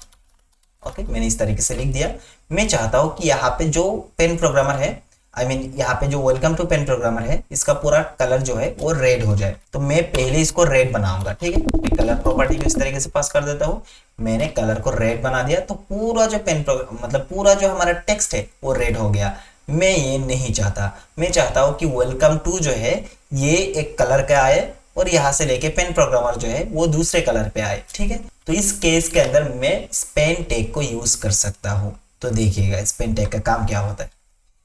S1: okay. मैंने इस तरीके से लिख दिया। मैं चाहता हूँ कि यहाँ पे जो पेन प्रोग्रामर है, आई मीन यहाँ पे जो वेलकम टू पेन प्रोग्रामर है, इसका पूरा कलर जो है वो रेड हो जाए। तो मैं पहले इसको रेड बनाऊंगा, ठीक है। मैं कलर प्रॉपर्टी को इस तरीके से पास कर देता हूँ। मैंने कलर को रेड बना दिया, तो पूरा जो पेन मतलब पूरा जो हमारा टेक्स्ट है वो रेड हो गया। मैं ये नहीं चाहता। मैं चाहता हूँ कि वेलकम टू जो है ये एक कलर का आए और यहाँ से लेके पेन प्रोग्रामर जो है वो दूसरे कलर पे आए, ठीक है। तो इस केस के अंदर मैं स्पेन टैग को यूज कर सकता हूँ। तो देखिएगा स्पेन टैग का काम क्या होता है।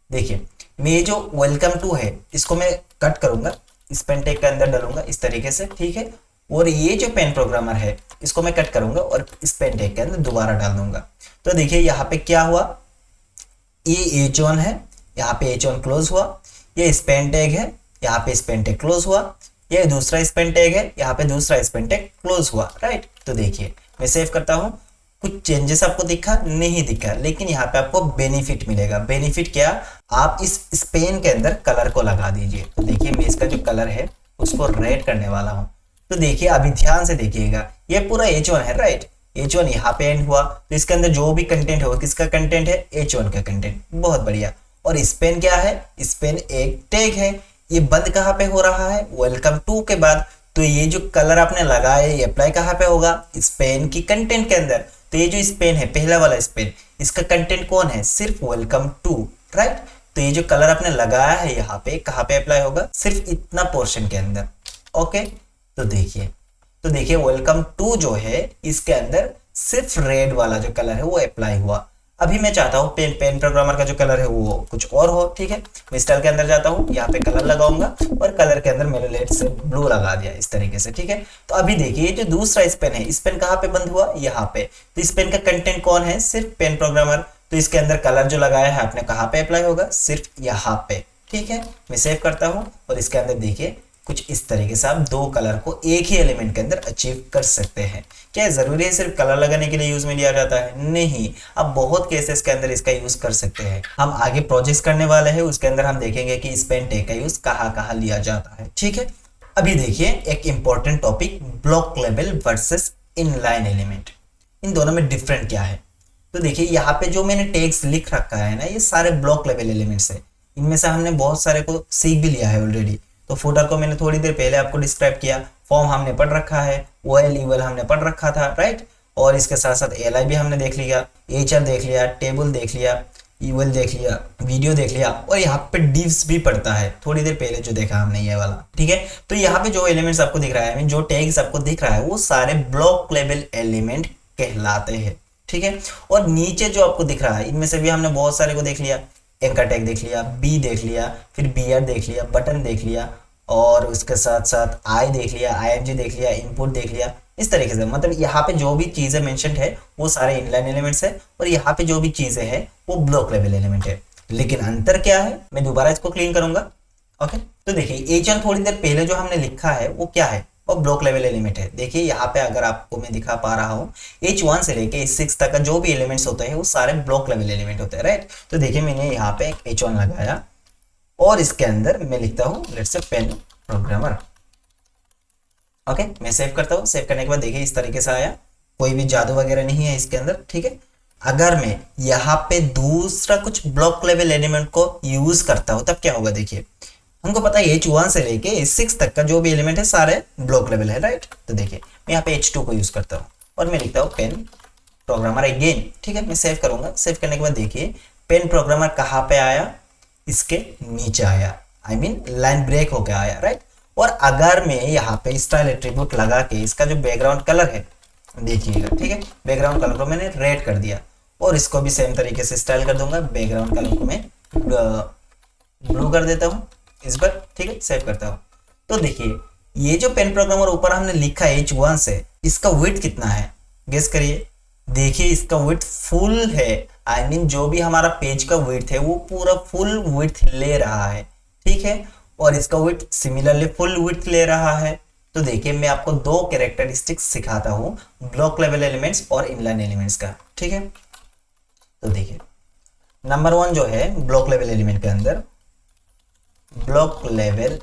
S1: देखिए मैं जो वेलकम टू है इसको मैं कट करूंगा, स्पेन टैग के अंदर डालूंगा इस तरीके से, ठीक है। और ये जो पेन प्रोग्रामर है इसको मैं कट करूंगा और स्पेन टैग के अंदर दोबारा डाल दूंगा। तो देखिए यहाँ पे क्या हुआ, ये H1 है, यहाँ पे H1 क्लोज हुआ, ये स्पेन टैग है, यहाँ पे स्पेन टैग क्लोज हुआ, ये दूसरा स्पेन टैग है, यहाँ पे दूसरा स्पेन टैग क्लोज हुआ, राइट। तो देखिए मैं सेव करता हूँ, कुछ चेंजेस आपको दिखा नहीं दिखा, लेकिन यहाँ पे आपको बेनिफिट मिलेगा। बेनिफिट क्या, आप इस स्पेन के अंदर कलर को लगा दीजिए। तो देखिए मैं इसका जो कलर है उसको रेड करने वाला हूँ। तो देखिए अभी ध्यान से देखिएगा, ये पूरा H1 है, राइट। H1 यहाँ पे एंड हुआ, तो इसके अंदर जो भी कंटेंट हो, किसका कंटेंट है, H1 का कंटेंट, बहुत बढ़िया। और स्पेन क्या है, स्पेन एक टैग है। ये बंद कहाँ पे हो रहा है, वेलकम टू के बाद। तो ये जो कलर आपने लगाया ये अप्लाई कहाँ पे होगा, स्पेन की कंटेंट के अंदर। तो ये जो स्पेन है पहला वाला स्पेन, इसका कंटेंट कौन है, सिर्फ वेलकम टू, राइट। तो ये जो कलर आपने लगाया है यहाँ पे कहाँ पे अप्लाई होगा, सिर्फ इतना पोर्शन के अंदर, ओके। तो देखिए वेलकम टू जो है इसके अंदर सिर्फ रेड वाला जो कलर है वो अप्लाई हुआ। अभी मैं चाहता हूँ पेन प्रोग्रामर का जो कलर है वो कुछ और हो, ठीक है। मैं स्टाइल के अंदर जाता हूँ, यहाँ पे कलर लगाऊंगा और कलर के अंदर मैंने लेट से ब्लू लगा दिया इस तरीके से, ठीक है। तो अभी देखिए जो दूसरा स्पेन है, स्पेन कहाँ पे बंद हुआ, यहाँ पे। तो स्पेन का कंटेंट कौन है, सिर्फ पेन प्रोग्रामर। तो इसके अंदर कलर जो लगाया है आपने कहाँ पे अप्लाई होगा, सिर्फ यहाँ पे, ठीक है। मैं सेव करता हूँ और इसके अंदर देखिए कुछ इस तरीके से आप दो कलर को एक ही एलिमेंट के अंदर अचीव कर सकते हैं। क्या जरूरी है सिर्फ कलर लगाने के लिए यूज में लिया जाता है, नहीं। आप बहुत केसेस के अंदर इसका यूज कर सकते हैं। हम आगे प्रोजेक्ट्स करने वाले हैं, उसके अंदर हम देखेंगे कि स्पेन टैग का यूज कहाँ कहाँ लिया जाता है, ठीक है। अभी देखिए एक important topic, block level versus inline element, इन दोनों में डिफरेंट क्या है। तो देखिए यहाँ पे जो मैंने टैग्स लिख रखा है ना, ये सारे ब्लॉक लेवल एलिमेंट्स है। इनमें से हमने बहुत सारे को सीख भी लिया है ऑलरेडी। तो फुटर को मैंने थोड़ी देर पहले आपको डिस्क्राइब किया, फॉर्म हमने पढ़ रखा है, OL ईवल हमने पढ़ रखा था, राइट। और इसके साथ साथ LI भी हमने देख लिया, HR देख लिया, टेबल देख लिया, ईवल देख लिया, वीडियो देख लिया, और यहाँ पे डिव्स भी पड़ता है थोड़ी देर पहले जो देखा हमने ये वाला, ठीक है। तो यहाँ पे जो एलिमेंट्स आपको दिख रहा है, जो टैग्स आपको दिख रहा है, वो सारे ब्लॉक लेवल एलिमेंट कहलाते हैं, ठीक है। और नीचे जो आपको दिख रहा है, इनमें से भी हमने बहुत सारे को देख लिया, एंकर टैग देख लिया, बी देख लिया, फिर बीआर देख लिया, बटन देख लिया, और उसके साथ साथ आई देख लिया, आईएनजी देख लिया, इनपुट देख लिया। इस तरीके से मतलब यहाँ पे जो भी चीजें मेंशन है वो सारे इनलाइन एलिमेंट्स है, और यहाँ पे जो भी चीजें है वो ब्लॉक लेवल एलिमेंट है। लेकिन अंतर क्या है, मैं दोबारा इसको क्लीन करूंगा। ओके, तो देखिए H1 थोड़ी देर पहले जो हमने लिखा है वो क्या है, वो ब्लॉक लेवल एलिमेंट है। देखिए यहाँ पे अगर आपको मैं दिखा पा रहा हूँ, H1 से लेके H6 तक का जो भी एलिमेंट्स होते हैं वो सारे ब्लॉक लेवल एलिमेंट होते हैं, राइट। तो देखिए मैंने यहाँ पे एक H1 लगाया, और इसके अंदर मैं लिखता हूँ let's say Pen Programmer. Okay, मैं सेव करता हूँ। सेव करने के बाद देखिए इस तरीके से आया, कोई भी जादू वगैरह नहीं है इसके अंदर, ठीक है। अगर मैं यहाँ पे दूसरा कुछ ब्लॉक लेवल एलिमेंट को यूज करता हूँ तब क्या होगा, देखिए हमको पता है H1 से लेके H6 तक का जो भी एलिमेंट है सारे ब्लॉक लेवल है, राइट। तो देखिए मैं यहाँ पे H2 को यूज करता हूँ, और मैं लिखता हूँ पेन प्रोग्रामर अगेन, ठीक है। मैं सेव करूंगा। सेव करने के बाद देखिए पेन प्रोग्रामर कहाँ पे आया, इसके नीचे आया, आई मीन लाइन ब्रेक होके आया, राइट। और अगर मैं यहाँ पे स्टाइल एट्रीब्यूट लगा के इसका जो बैकग्राउंड कलर है देखिएगा, ठीक है, बैकग्राउंड कलर को मैंने रेड कर दिया, और इसको भी सेम तरीके से स्टाइल कर दूंगा। बैकग्राउंड कलर को मैं ब्लू कर देता हूँ इस बार, ठीक है। सेव करता हूँ। तो देखिए ये जो पेन प्रोग्रामर ऊपर हमने लिखा है H1 से, इसका विड्थ कितना है गेस करिए। देखिए इसका विड्थ फुल है, आई मीन जो भी हमारा पेज का विड्थ है वो पूरा फुल विड्थ ले रहा है, ठीक है। और इसका विड्थ सिमिलरली फुल विड्थ ले रहा है। तो देखिए मैं आपको दो कैरेक्टरिस्टिक्स सिखाता हूँ ब्लॉक लेवल एलिमेंट्स और इनलाइन एलिमेंट्स का, ठीक है। तो देखिए नंबर 1 जो है ब्लॉक लेवल एलिमेंट के अंदर, ब्लॉक लेवल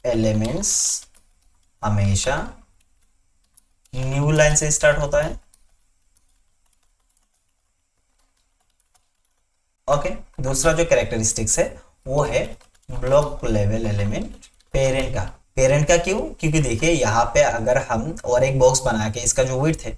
S1: एलिमेंट्स हमेशा न्यू लाइन से स्टार्ट होता है। ओके, दूसरा जो कैरेक्टरिस्टिक्स है वो है ब्लॉक लेवल एलिमेंट पेरेंट का। पेरेंट का क्यों, क्योंकि देखिए यहाँ पे अगर हम और एक बॉक्स बना के इसका जो विड्थ है,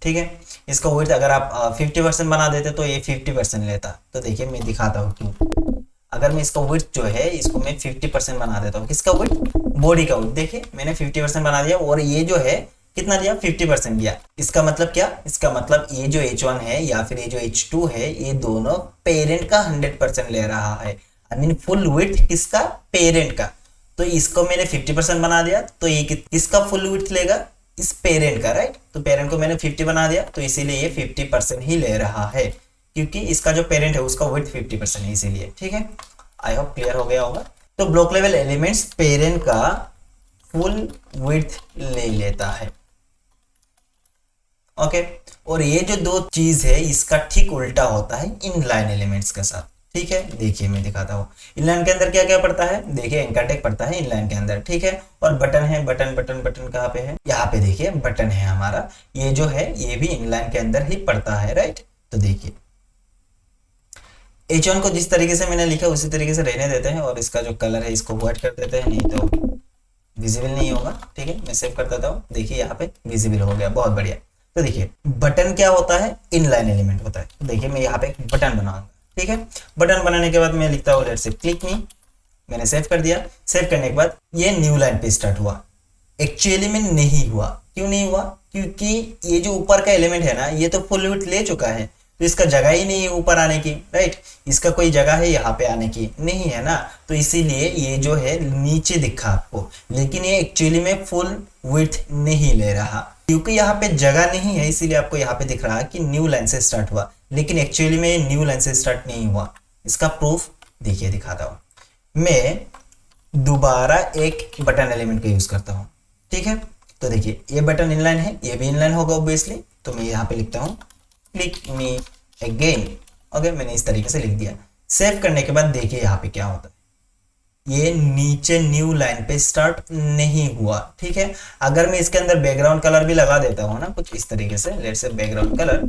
S1: ठीक है, इसका विड्थ अगर आप 50% बना देते तो ये 50% लेता। तो देखिए मैं दिखाता हूँ क्यों। अगर मैं इसका विड्थ जो है इसको मैं 50% बना देता हूँ, किसका विड्थ, बॉडी का विड्थ। देखिए मैंने 50% बना दिया, और ये जो है कितना दिया, 50% दिया। इसका मतलब क्या, इसका मतलब ये जो H1 है या फिर ये जो H2 है, ये दोनों पेरेंट का 100% ले रहा है, आई मीन फुल विड्थ किसका, पेरेंट का। तो इसको मैंने 50% बना दिया, तो ये किसका फुल विड्थ लेगा, इस पेरेंट का, राइट। तो पेरेंट को मैंने 50 बना दिया, तो इसीलिए ये 50% ही ले रहा है, क्योंकि इसका जो पेरेंट है उसका विड्थ 50% है, इसीलिए, ठीक है। आई होप क्लियर हो गया होगा। तो ब्लॉक लेवल एलिमेंट्स पेरेंट का फुल विड्थ ले लेता है, ओके। और ये जो दो चीज है इसका ठीक उल्टा होता है इनलाइन एलिमेंट्स के साथ, ठीक है। देखिए मैं दिखाता हूँ इनलाइन के अंदर क्या क्या पड़ता है। देखिए एंकर टैग पड़ता है इनलाइन के अंदर, ठीक है। और बटन है, बटन बटन बटन कहाँ पे है, यहाँ पे देखिए बटन है हमारा, ये जो है ये भी इनलाइन के अंदर ही पड़ता है, राइट। तो देखिए H1 को जिस तरीके से मैंने लिखा उसी तरीके से रहने देते हैं, और इसका जो कलर है इसको व्हाइट कर देते हैं, नहीं तो विजिबल नहीं होगा, ठीक है। मैं सेव कर देता हूँ। देखिए यहाँ पे विजिबल हो गया, बहुत बढ़िया। तो देखिए बटन क्या होता है, इनलाइन एलिमेंट होता है। तो देखिए मैं यहाँ पे बटन बनाऊंगा, ठीक है। बटन बनाने के बाद मैं लिखता हूँ लेट्स से क्लिक मी, मैंने सेव कर दिया। सेव करने के बाद ये न्यू लाइन पे स्टार्ट हुआ, एक्चुअली में नहीं हुआ। क्यों नहीं हुआ, क्योंकि ये जो ऊपर का एलिमेंट है ना, ये तो फुल विड्थ ले चुका है, तो इसका जगह ही नहीं है ऊपर आने की, राइट। इसका कोई जगह है यहाँ पे आने की, नहीं है ना। तो इसीलिए ये जो है नीचे दिखा आपको, लेकिन ये एक्चुअली में फुल विड्थ नहीं ले रहा, क्योंकि यहाँ पे जगह नहीं है, इसीलिए आपको यहाँ पे दिख रहा है कि न्यू लाइन से स्टार्ट हुआ, लेकिन एक्चुअली में न्यू लाइन से स्टार्ट नहीं हुआ। इसका प्रूफ देखिए दिखाता हूँ। मैं दोबारा एक बटन एलिमेंट का यूज करता हूँ, ठीक है। तो देखिए ये बटन इनलाइन है, ये भी इनलाइन होगा ऑब्वियसली। तो मैं यहाँ पे लिखता हूँ क्लिक मी अगेन, ओके। मैंने इस तरीके से लिख दिया। सेव करने के बाद देखिए यहाँ पे क्या होता है, ये नीचे न्यू लाइन पे स्टार्ट नहीं हुआ, ठीक है। अगर मैं इसके अंदर बैकग्राउंड कलर भी लगा देता हूँ ना कुछ इस तरीके से, लेट्स से बैकग्राउंड कलर,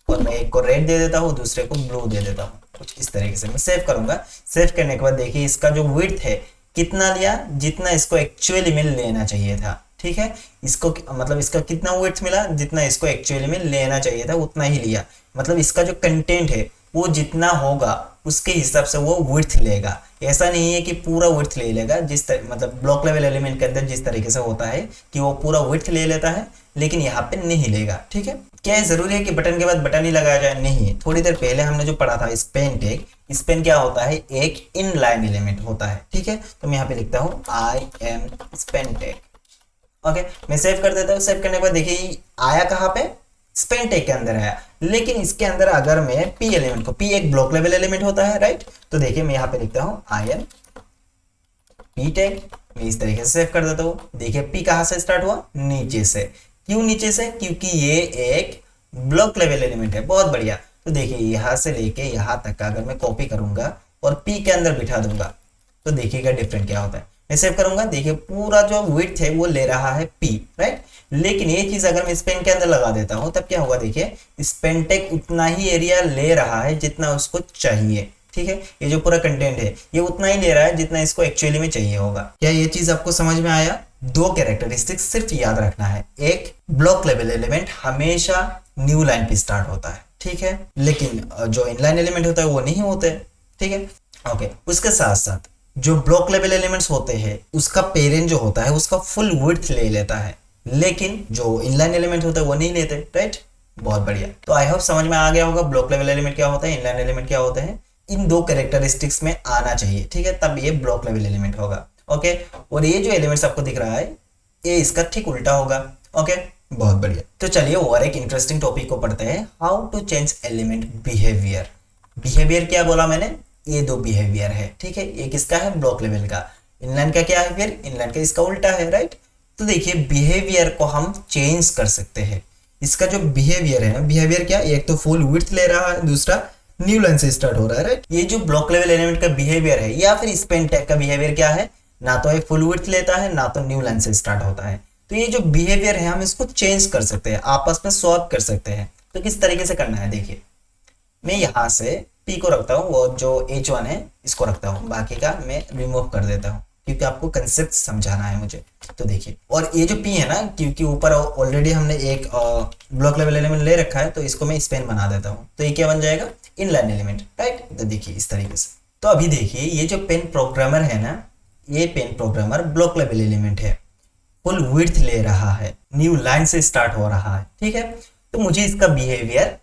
S1: और मैं एक को रेड दे देता हूँ, दूसरे को ब्लू दे देता हूँ, कुछ इस तरीके से मैं सेव करूंगा। सेव करने के बाद देखिए इसका जो विड्थ है कितना लिया, जितना इसको एक्चुअली में लेना चाहिए था, ठीक है। इसको मतलब इसका कितना विड्थ मिला, जितना इसको एक्चुअली में लेना चाहिए था उतना ही लिया। मतलब इसका जो कंटेंट है वो जितना होगा उसके हिसाब से वो विड्थ लेगा। ऐसा नहीं है कि पूरा विड्थ ले लेगा, जिस तरह मतलब ब्लॉक लेवल एलिमेंट के अंदर जिस तरीके से होता है कि वो पूरा विड्थ ले लेता है, लेकिन यहाँ पे नहीं लेगा। ठीक है, क्या है जरूरी है कि बटन के बाद बटन ही लगाया जाए? नहीं। थोड़ी देर पहले हमने जो पढ़ा था स्पेन टैग, स्पेन क्या होता है? एक इनलाइन एलिमेंट होता है। ठीक है, तो मैं यहाँ पे लिखता हूँ I am Spain tag. Okay, मैं सेव कर देता हूँ। सेव करने के बाद देखिए आया कहाँ पे? स्पेन टैग के अंदर आया। लेकिन इसके अंदर अगर मैं पी एलिमेंट को, पी एक ब्लॉक लेवल एलिमेंट होता है, राइट? तो देखिए मैं यहाँ पे लिखता हूँ आई एम पी टैग, मैं इस तरीके से सेव कर देता हूँ। देखिए पी कहाँ से स्टार्ट हुआ? नीचे से। क्यों नीचे से? क्योंकि ये एक ब्लॉक लेवल एलिमेंट है। बहुत बढ़िया। तो देखिए यहाँ से लेके यहाँ तक का अगर मैं कॉपी करूंगा और पी के अंदर बिठा दूंगा तो देखिएगा डिफरेंट क्या होता है। मैं सेव करूंगा, देखिए पूरा जो विड्थ है वो ले रहा है पी, राइट? लेकिन ये चीज अगर मैं स्पेन के अंदर लगा देता हूं तब क्या होगा? देखिए स्पेन टैग उतना ही एरिया ले रहा है जितना उसको चाहिए। ठीक है, ये जो पूरा कंटेंट है ये उतना ही ले रहा है जितना इसको एक्चुअली में चाहिए होगा। क्या ये चीज आपको समझ में आया? दो कैरेक्टरिस्टिक्स सिर्फ याद रखना है। एक, ब्लॉक लेवल एलिमेंट हमेशा न्यू लाइन पे स्टार्ट होता है, ठीक है, लेकिन जो इनलाइन एलिमेंट होता है वो नहीं होते। ठीक है, ओके। उसके साथ साथ जो ब्लॉक लेवल एलिमेंट्स होते हैं उसका पेरेंट जो होता है उसका फुल विड्थ ले लेता है, लेकिन जो इनलाइन एलिमेंट होता है वो नहीं लेते, राइट? बहुत बढ़िया। तो आई होप समझ में आ गया होगा ब्लॉक लेवल एलिमेंट क्या होता है, इनलाइन एलिमेंट क्या होते हैं। इन दो कैरेक्टरिस्टिक्स में आना चाहिए, ठीक है, तब ये ब्लॉक लेवल एलिमेंट होगा। ओके, और ये जो एलिमेंट्स आपको दिख रहा है ये इसका ठीक उल्टा होगा। ओके, बहुत बढ़िया। तो चलिए और एक इंटरेस्टिंग टॉपिक को पढ़ते हैं, how to change element behaviour. Behaviour क्या बोला मैंने? ये दो बिहेवियर है, ठीक है। एक इसका है ब्लॉक लेवल का, इनलाइन का क्या है? फिर इनलाइन का इसका उल्टा है, राइट? तो देखिए बिहेवियर को हम चेंज कर सकते हैं। इसका जो बिहेवियर है ना, बिहेवियर क्या, एक तो फुल विड्थ ले रहा है, दूसरा न्यू लाइन से स्टार्ट हो रहा है, राइट? ये जो ब्लॉक लेवल एलिमेंट का बिहेवियर है या फिर स्पेन टैग का बिहेवियर क्या है? ना तो ये फुल विड्थ लेता है ना तो न्यू लाइन से स्टार्ट होता है। तो ये जो बिहेवियर है हम इसको चेंज कर सकते हैं, आपस में स्वैप कर सकते हैं। तो किस तरीके से करना है देखिए, मैं यहाँ से P को रखता हूँ और जो H1 है इसको रखता हूँ, बाकी का मैं रिमूव कर देता हूँ क्योंकि आपको कंसेप्ट समझाना है मुझे। तो देखिए, और ये जो P है ना, क्योंकि ऊपर ऑलरेडी हमने एक ब्लॉक लेवल एलिमेंट ले रखा है तो इसको मैं स्पेन बना देता हूँ। तो ये क्या बन जाएगा? Inline element, right? तो देखिए इस तरीके से। तो अभी देखिए ये जो पेन प्रोग्रामर है ना, ये Pen Programmer block level element है, फुल विड्थ ले रहा है, न्यू लाइन से स्टार्ट हो रहा है, ठीक है। तो मुझे इसका बिहेवियर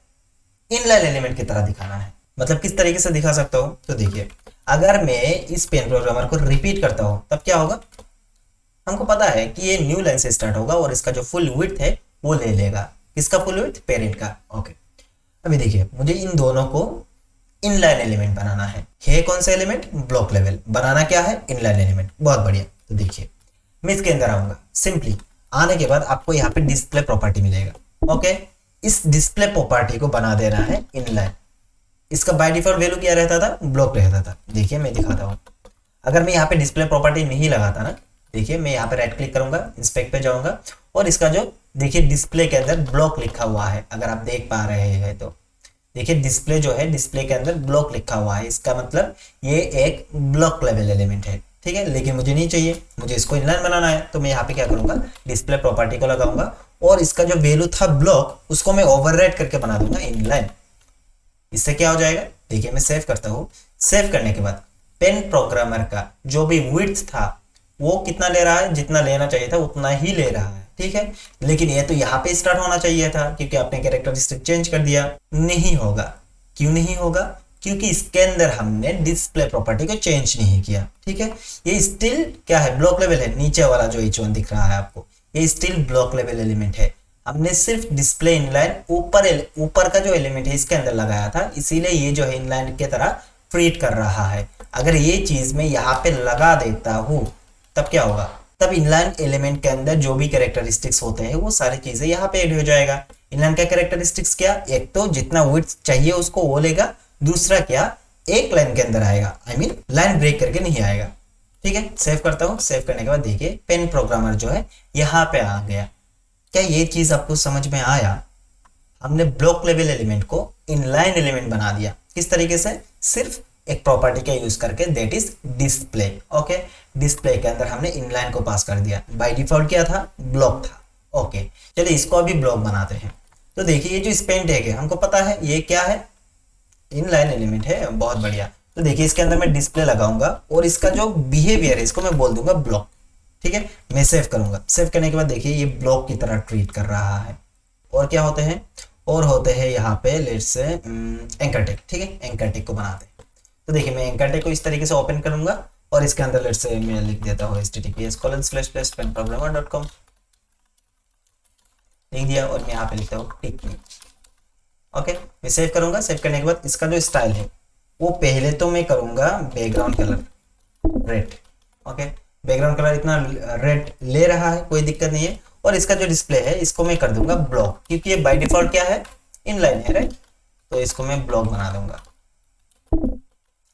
S1: इनलाइन एलिमेंट की तरह दिखाना है। मतलब किस तरीके से दिखा सकता हूं? तो देखिए, अगर मैं इस पेन प्रोग्रामर को रिपीट करता हूं तब क्या होगा? हमको पता है कि ये न्यू लाइन से स्टार्ट होगा और इसका जो फुल विड्थ है वो ले लेगा। किसका फुल विड्थ? पेरेंट का। ओके, अभी देखिए मुझे इन दोनों को इनलाइन एलिमेंट बनाना है कौन सा एलिमेंट? Block level. बनाना क्या है? Inline element. बहुत बढ़िया। तो देखिए मैं इसके अंदर आऊंगा, सिंपली आने के बाद आपको यहाँ पे डिस्प्ले प्रॉपर्टी मिलेगा। ओके, इस डिस्प्ले प्रॉपर्टी को बना देना है इनलाइन। इसका बाय डिफॉल्ट वैल्यू क्या रहता था? ब्लॉक रहता था। देखिए मैं दिखाता हूँ, अगर मैं यहाँ पे डिस्प्ले प्रॉपर्टी नहीं लगाता ना, देखिए मैं यहाँ पे राइट क्लिक करूंगा, इंस्पेक्ट पे जाऊंगा और इसका जो देखिए डिस्प्ले के अंदर ब्लॉक लिखा हुआ है, अगर आप देख पा रहे हैं तो देखिए डिस्प्ले जो है, डिस्प्ले के अंदर ब्लॉक लिखा हुआ है। इसका मतलब ये एक ब्लॉक लेवल एलिमेंट है, ठीक है। लेकिन मुझे नहीं चाहिए, मुझे इसको इनलाइन बनाना है। तो मैं यहाँ पे क्या करूंगा? डिस्प्ले प्रॉपर्टी को लगाऊंगा और इसका जो वैल्यू था ब्लॉक, उसको मैं ओवरराइट करके बना दूंगा इनलाइन। इससे क्या हो जाएगा? देखिए मैं सेव करता हूँ। सेव करने के बाद पेन प्रोग्रामर का जो भी विड्थ था वो कितना ले रहा है? जितना लेना चाहिए था उतना ही ले रहा है, ठीक है। लेकिन ये तो यहाँ पे स्टार्ट होना चाहिए था क्योंकि आपने कैरेक्टरिस्टिक चेंज कर दिया। नहीं होगा। क्यों नहीं होगा? क्योंकि इसके अंदर हमने डिस्प्ले प्रॉपर्टी को चेंज नहीं किया, ठीक है। ये स्टिल क्या है? ब्लॉक लेवल है। नीचे वाला जो H1 दिख रहा है आपको, ये स्टिल ब्लॉक लेवल एलिमेंट है। हमने सिर्फ डिस्प्ले इनलाइन ऊपर का जो एलिमेंट है इसके अंदर लगाया था, इसीलिए ये जो है इनलाइन की तरह ट्रीट कर रहा है। अगर ये चीज मैं यहाँ पे लगा देता हूँ तब क्या होगा? तब इनलाइन एलिमेंट के अंदर जो भी कैरेक्टरिस्टिक्स होते हैं वो सारी चीजें यहाँ पे ऐड हो जाएगा। इनलाइन का कैरेक्टरिस्टिक्स क्या? एक तो जितना विड्थ चाहिए उसको वो लेगा, दूसरा क्या? एक लाइन के अंदर आएगा, आई मीन लाइन ब्रेक करके नहीं आएगा, ठीक है। सेव करता हूँ। सेव करने के बाद देखिए पेन प्रोग्रामर जो है यहाँ पे आ गया। क्या ये चीज आपको समझ में आया? हमने ब्लॉक लेवल एलिमेंट को इनलाइन एलिमेंट बना दिया। किस तरीके से? सिर्फ एक प्रॉपर्टी का यूज करके, that is display. Okay, display के अंदर हमने इनलाइन को पास कर दिया। बाय डिफॉल्ट क्या था? ब्लॉक था। ओके, चलिए इसको अभी ब्लॉक बनाते हैं। तो देखिए ये जो स्पेन टैग है हमको पता है ये क्या है? इनलाइन एलिमेंट है, बहुत बढ़िया। तो देखिए इसके अंदर मैं डिस्प्ले लगाऊंगा और इसका जो बिहेवियर है इसको मैं बोल दूंगा ब्लॉक। ठीक है, मैं सेव करूंगा। सेव करने के बाद देखिए ये ब्लॉक की तरह ट्रीट कर रहा है। और क्या होते हैं, और होते हैं यहाँ पे लेट्स से एंकर टैग। ठीक है, एंकर टैग को बनाते हैं। तो देखिए मैं एंकर टैग को इस तरीके से ओपन करूंगा और इसके अंदर लेट्स से मैं लिख देता हूँ https://penprogrammer.com लिख दिया और मैं यहाँ पे लिखता हूँ टिक मी। ओके, मैं सेव करूंगा। सेव करने के बाद इसका जो स्टाइल है वो पहले तो मैं करूंगा background colour red. Okay, background colour इतना रेड ले रहा है, कोई दिक्कत नहीं है। और इसका जो डिस्प्ले है इसको मैं कर दूंगा ब्लॉक, क्योंकि ये बाय डिफॉल्ट क्या है, इनलाइन है, राइट। तो इसको मैं ब्लॉक बना दूंगा।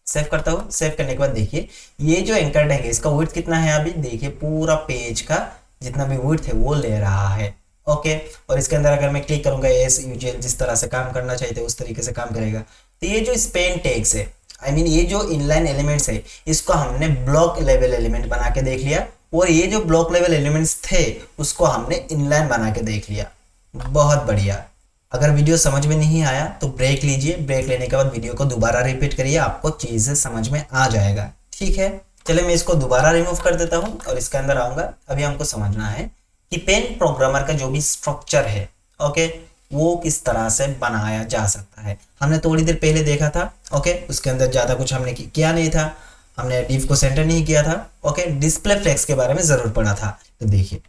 S1: सेव करता हूँ। सेव करने के बाद देखिए ये जो एंकर टैग है इसका विड्थ कितना है, अभी देखिए पूरा पेज का जितना भी विड्थ है वो ले रहा है। ओके, और इसके अंदर अगर मैं क्लिक करूंगा एज यूजुअल जिस तरह से काम करना चाहिए उस तरीके से काम करेगा। तो ये जो स्पेन टैग्स है, आई मीन ये जो इनलाइन एलिमेंट्स है, इसको हमने ब्लॉक लेवल एलिमेंट बना के देख लिया, और ये जो ब्लॉक लेवल एलिमेंट्स थे उसको हमने इनलाइन बना के देख लिया। बहुत बढ़िया। अगर वीडियो समझ में नहीं आया तो ब्रेक लीजिए, ब्रेक लेने के बाद वीडियो को दोबारा रिपीट करिए, आपको चीजें समझ में आ जाएगा। ठीक है, चलिए मैं इसको दोबारा रिमूव कर देता हूँ और इसके अंदर आऊंगा। अभी हमको समझना है कि पेन प्रोग्रामर का जो भी स्ट्रक्चर है, ओके, वो किस तरह से बनाया जा सकता है। हमने थोड़ी देर पहले देखा था, ओके, उसके अंदर ज्यादा कुछ हमने किया नहीं था, हमने डिव को सेंटर नहीं किया था। ओके, डिस्प्ले फ्लेक्स के बारे में जरूर पढ़ा था। तो देखिए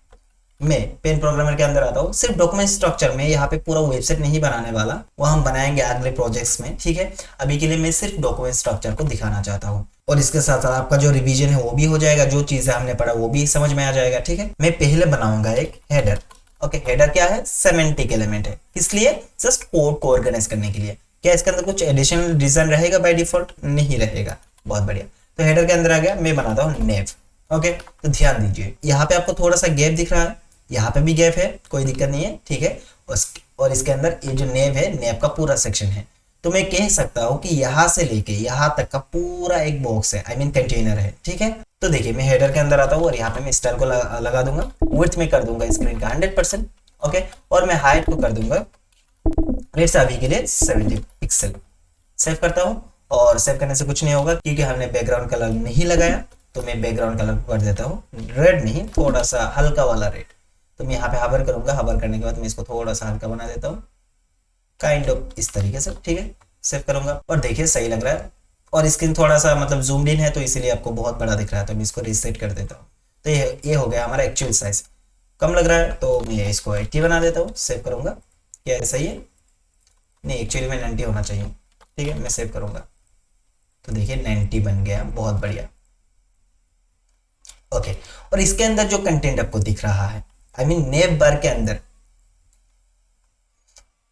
S1: मैं पेन प्रोग्रामर के अंदर आता हूँ। सिर्फ डॉक्यूमेंट स्ट्रक्चर में यहाँ पे पूरा वेबसाइट नहीं बनाने वाला, वो हम बनाएंगे अगले प्रोजेक्ट्स में। ठीक है, अभी के लिए मैं सिर्फ डॉक्यूमेंट स्ट्रक्चर को दिखाना चाहता हूँ, और इसके साथ साथ आपका जो रिवीजन है वो भी हो जाएगा, जो चीजें हमने पढ़ा वो भी समझ में आ जाएगा। ठीक है, मैं पहले बनाऊंगा एक हेडर। ओके, हेडर क्या है, सेमेंटिक एलिमेंट है। किस लिए, जस्ट कोड को ऑर्गेनाइज करने के लिए। क्या इसके अंदर कुछ एडिशनल डिजाइन रहेगा बाय डिफॉल्ट, नहीं रहेगा। बहुत बढ़िया। तो हेडर के अंदर आ गया, मैं बनाता हूँ नेव। ओके, तो ध्यान दीजिए यहाँ पे आपको थोड़ा सा गैप दिख रहा है, यहाँ पे भी गैप है, कोई दिक्कत नहीं है। ठीक है, और इसके अंदर ये जो नेव है, नेव का पूरा सेक्शन है। तो मैं कह सकता हूँ कि यहाँ से लेके यहाँ तक का पूरा एक बॉक्स है, आई मीन कंटेनर है। ठीक है, तो देखिए मैं हेडर के अंदर आता हूँ और यहाँ पे मैं स्टाइल को लगा दूंगा। विड्थ में कर दूंगा स्क्रीन का 100%। ओके, और मैं हाइट को कर दूंगा लेट्स से अभी के लिए 70 पिक्सल। सेव करता हूँ, और सेव करने से कुछ नहीं होगा क्योंकि हमने बैकग्राउंड कलर नहीं लगाया। तो मैं बैकग्राउंड कलर को कर देता हूँ रेड, नहीं थोड़ा सा हल्का वाला रेड। तो मैं यहाँ पे हबर करूंगा, हबर करने के बाद मैं इसको थोड़ा सा हल्का बना देता हूँ, काइंड ऑफ इस तरीके से। ठीक है, सेव करूंगा और देखिए सही लग रहा है। और स्क्रीन थोड़ा सा मतलब जूम्ड इन है तो इसीलिए आपको बहुत बड़ा दिख रहा है, तो मैं इसको रीसेट कर देता हूँ। तो ये हो गया हमारा एक्चुअल साइज। कम लग रहा है तो मैं इसको 80 बना देता हूँ, सेव करूंगा। क्या सही है, नहीं एक्चुअली में 90 होना चाहिए। ठीक है, मैं सेव करूंगा तो देखिए 90 बन गया, बहुत बढ़िया। ओके, और इसके अंदर जो कंटेंट आपको दिख रहा है, आई मीन नेव बार के अंदर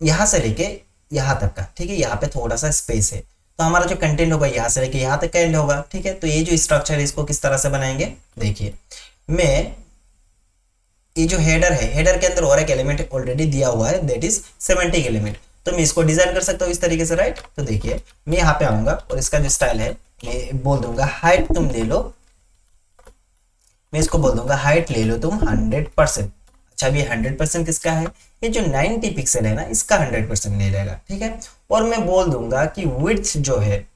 S1: यहां से लेके यहां तक का, ठीक है, यहाँ पे थोड़ा सा स्पेस है, तो हमारा जो कंटेंट होगा यहाँ से लेके यहाँ तक का एंड होगा। ठीक है, तो ये जो स्ट्रक्चर है इसको किस तरह से बनाएंगे, देखिए मैं ये जो हेडर है, हेडर के अंदर और एक एलिमेंट ऑलरेडी दिया हुआ है, दैट इज सेमेंटिक एलिमेंट। तो मैं इसको डिजाइन कर सकता हूँ इस तरीके से, राइट। तो देखिए मैं यहाँ पे आऊंगा और इसका जो स्टाइल है मैं बोल दूंगा हाइट तुम ले लो, मैं इसको बोल दूंगा हाइट ले लो तुम 100%। अच्छा, अभी 100% किसका है, ये जो 90 पिक्सल है ना इसका 100% ले लेगा। ठीक है, और मैं बोल दूंगा कि विड्थ जो है,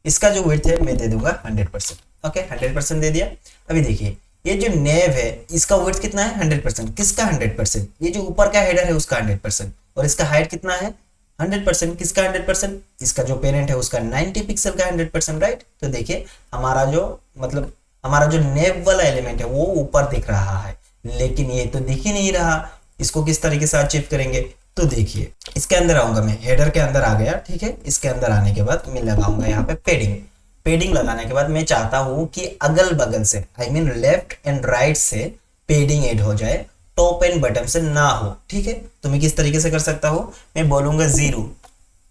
S1: इसका जो विड्थ है मैं दे दूंगा 100%। ओके, 100% दे दिया। अभी देखिए ये जो नेव है इसका विड्थ कितना है, 100%। किसका 100%, ये जो ऊपर का हेडर है उसका 100%। और इसका हाइट कितना है, 100%। किसका 100%, इसका जो पेरेंट है उसका 90 पिक्सल का 100%, राइट। तो देखिए हमारा जो मतलब हमारा जो नेव वाला एलिमेंट है वो ऊपर दिख रहा है, लेकिन ये तो दिख ही नहीं रहा। इसको किस तरीके से अचीव करेंगे, तो देखिए इसके अंदर आऊंगा मैं, हेडर के अंदर आ गया। ठीक है, इसके अंदर आने के बाद मैं लगाऊंगा यहाँ पे पेडिंग। पेडिंग लगाने के बाद मैं चाहता हूँ कि अगल बगल से, I mean left and right से पेडिंग ऐड हो जाए, टॉप एंड बटन से ना हो। ठीक है, तो मैं किस तरीके से कर सकता हूँ, मैं बोलूंगा 0।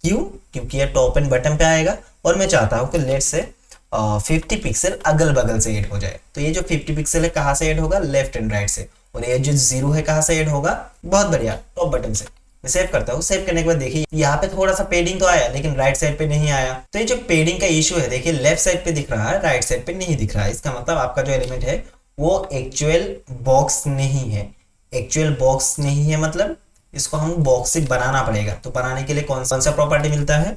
S1: क्यों, क्योंकि ये टॉप एंड बटन पे आएगा और मैं चाहता हूँ कि लेट से 50 पिक्सल अगल बगल से ऐड हो जाए। तो ये जो 50 पिक्सल है कहाँ से ऐड होगा, लेफ्ट एंड राइट से। और ये जो 0 है कहाँ से ऐड होगा, बहुत बढ़िया, टॉप बटन से। मैं सेव करता हूँ। सेव करने के बाद देखिए यहाँ पे थोड़ा सा पेडिंग तो आया लेकिन राइट साइड पे नहीं आया। तो ये जो पेडिंग का इशू है, देखिए लेफ्ट साइड पे दिख रहा है, राइट साइड पे नहीं दिख रहा है। इसका मतलब आपका जो एलिमेंट है वो एक्चुअल बॉक्स नहीं है। एक्चुअल बॉक्स नहीं है मतलब इसको हम बॉक्स से बनाना पड़ेगा। तो बनाने के लिए कौन सा प्रॉपर्टी मिलता है,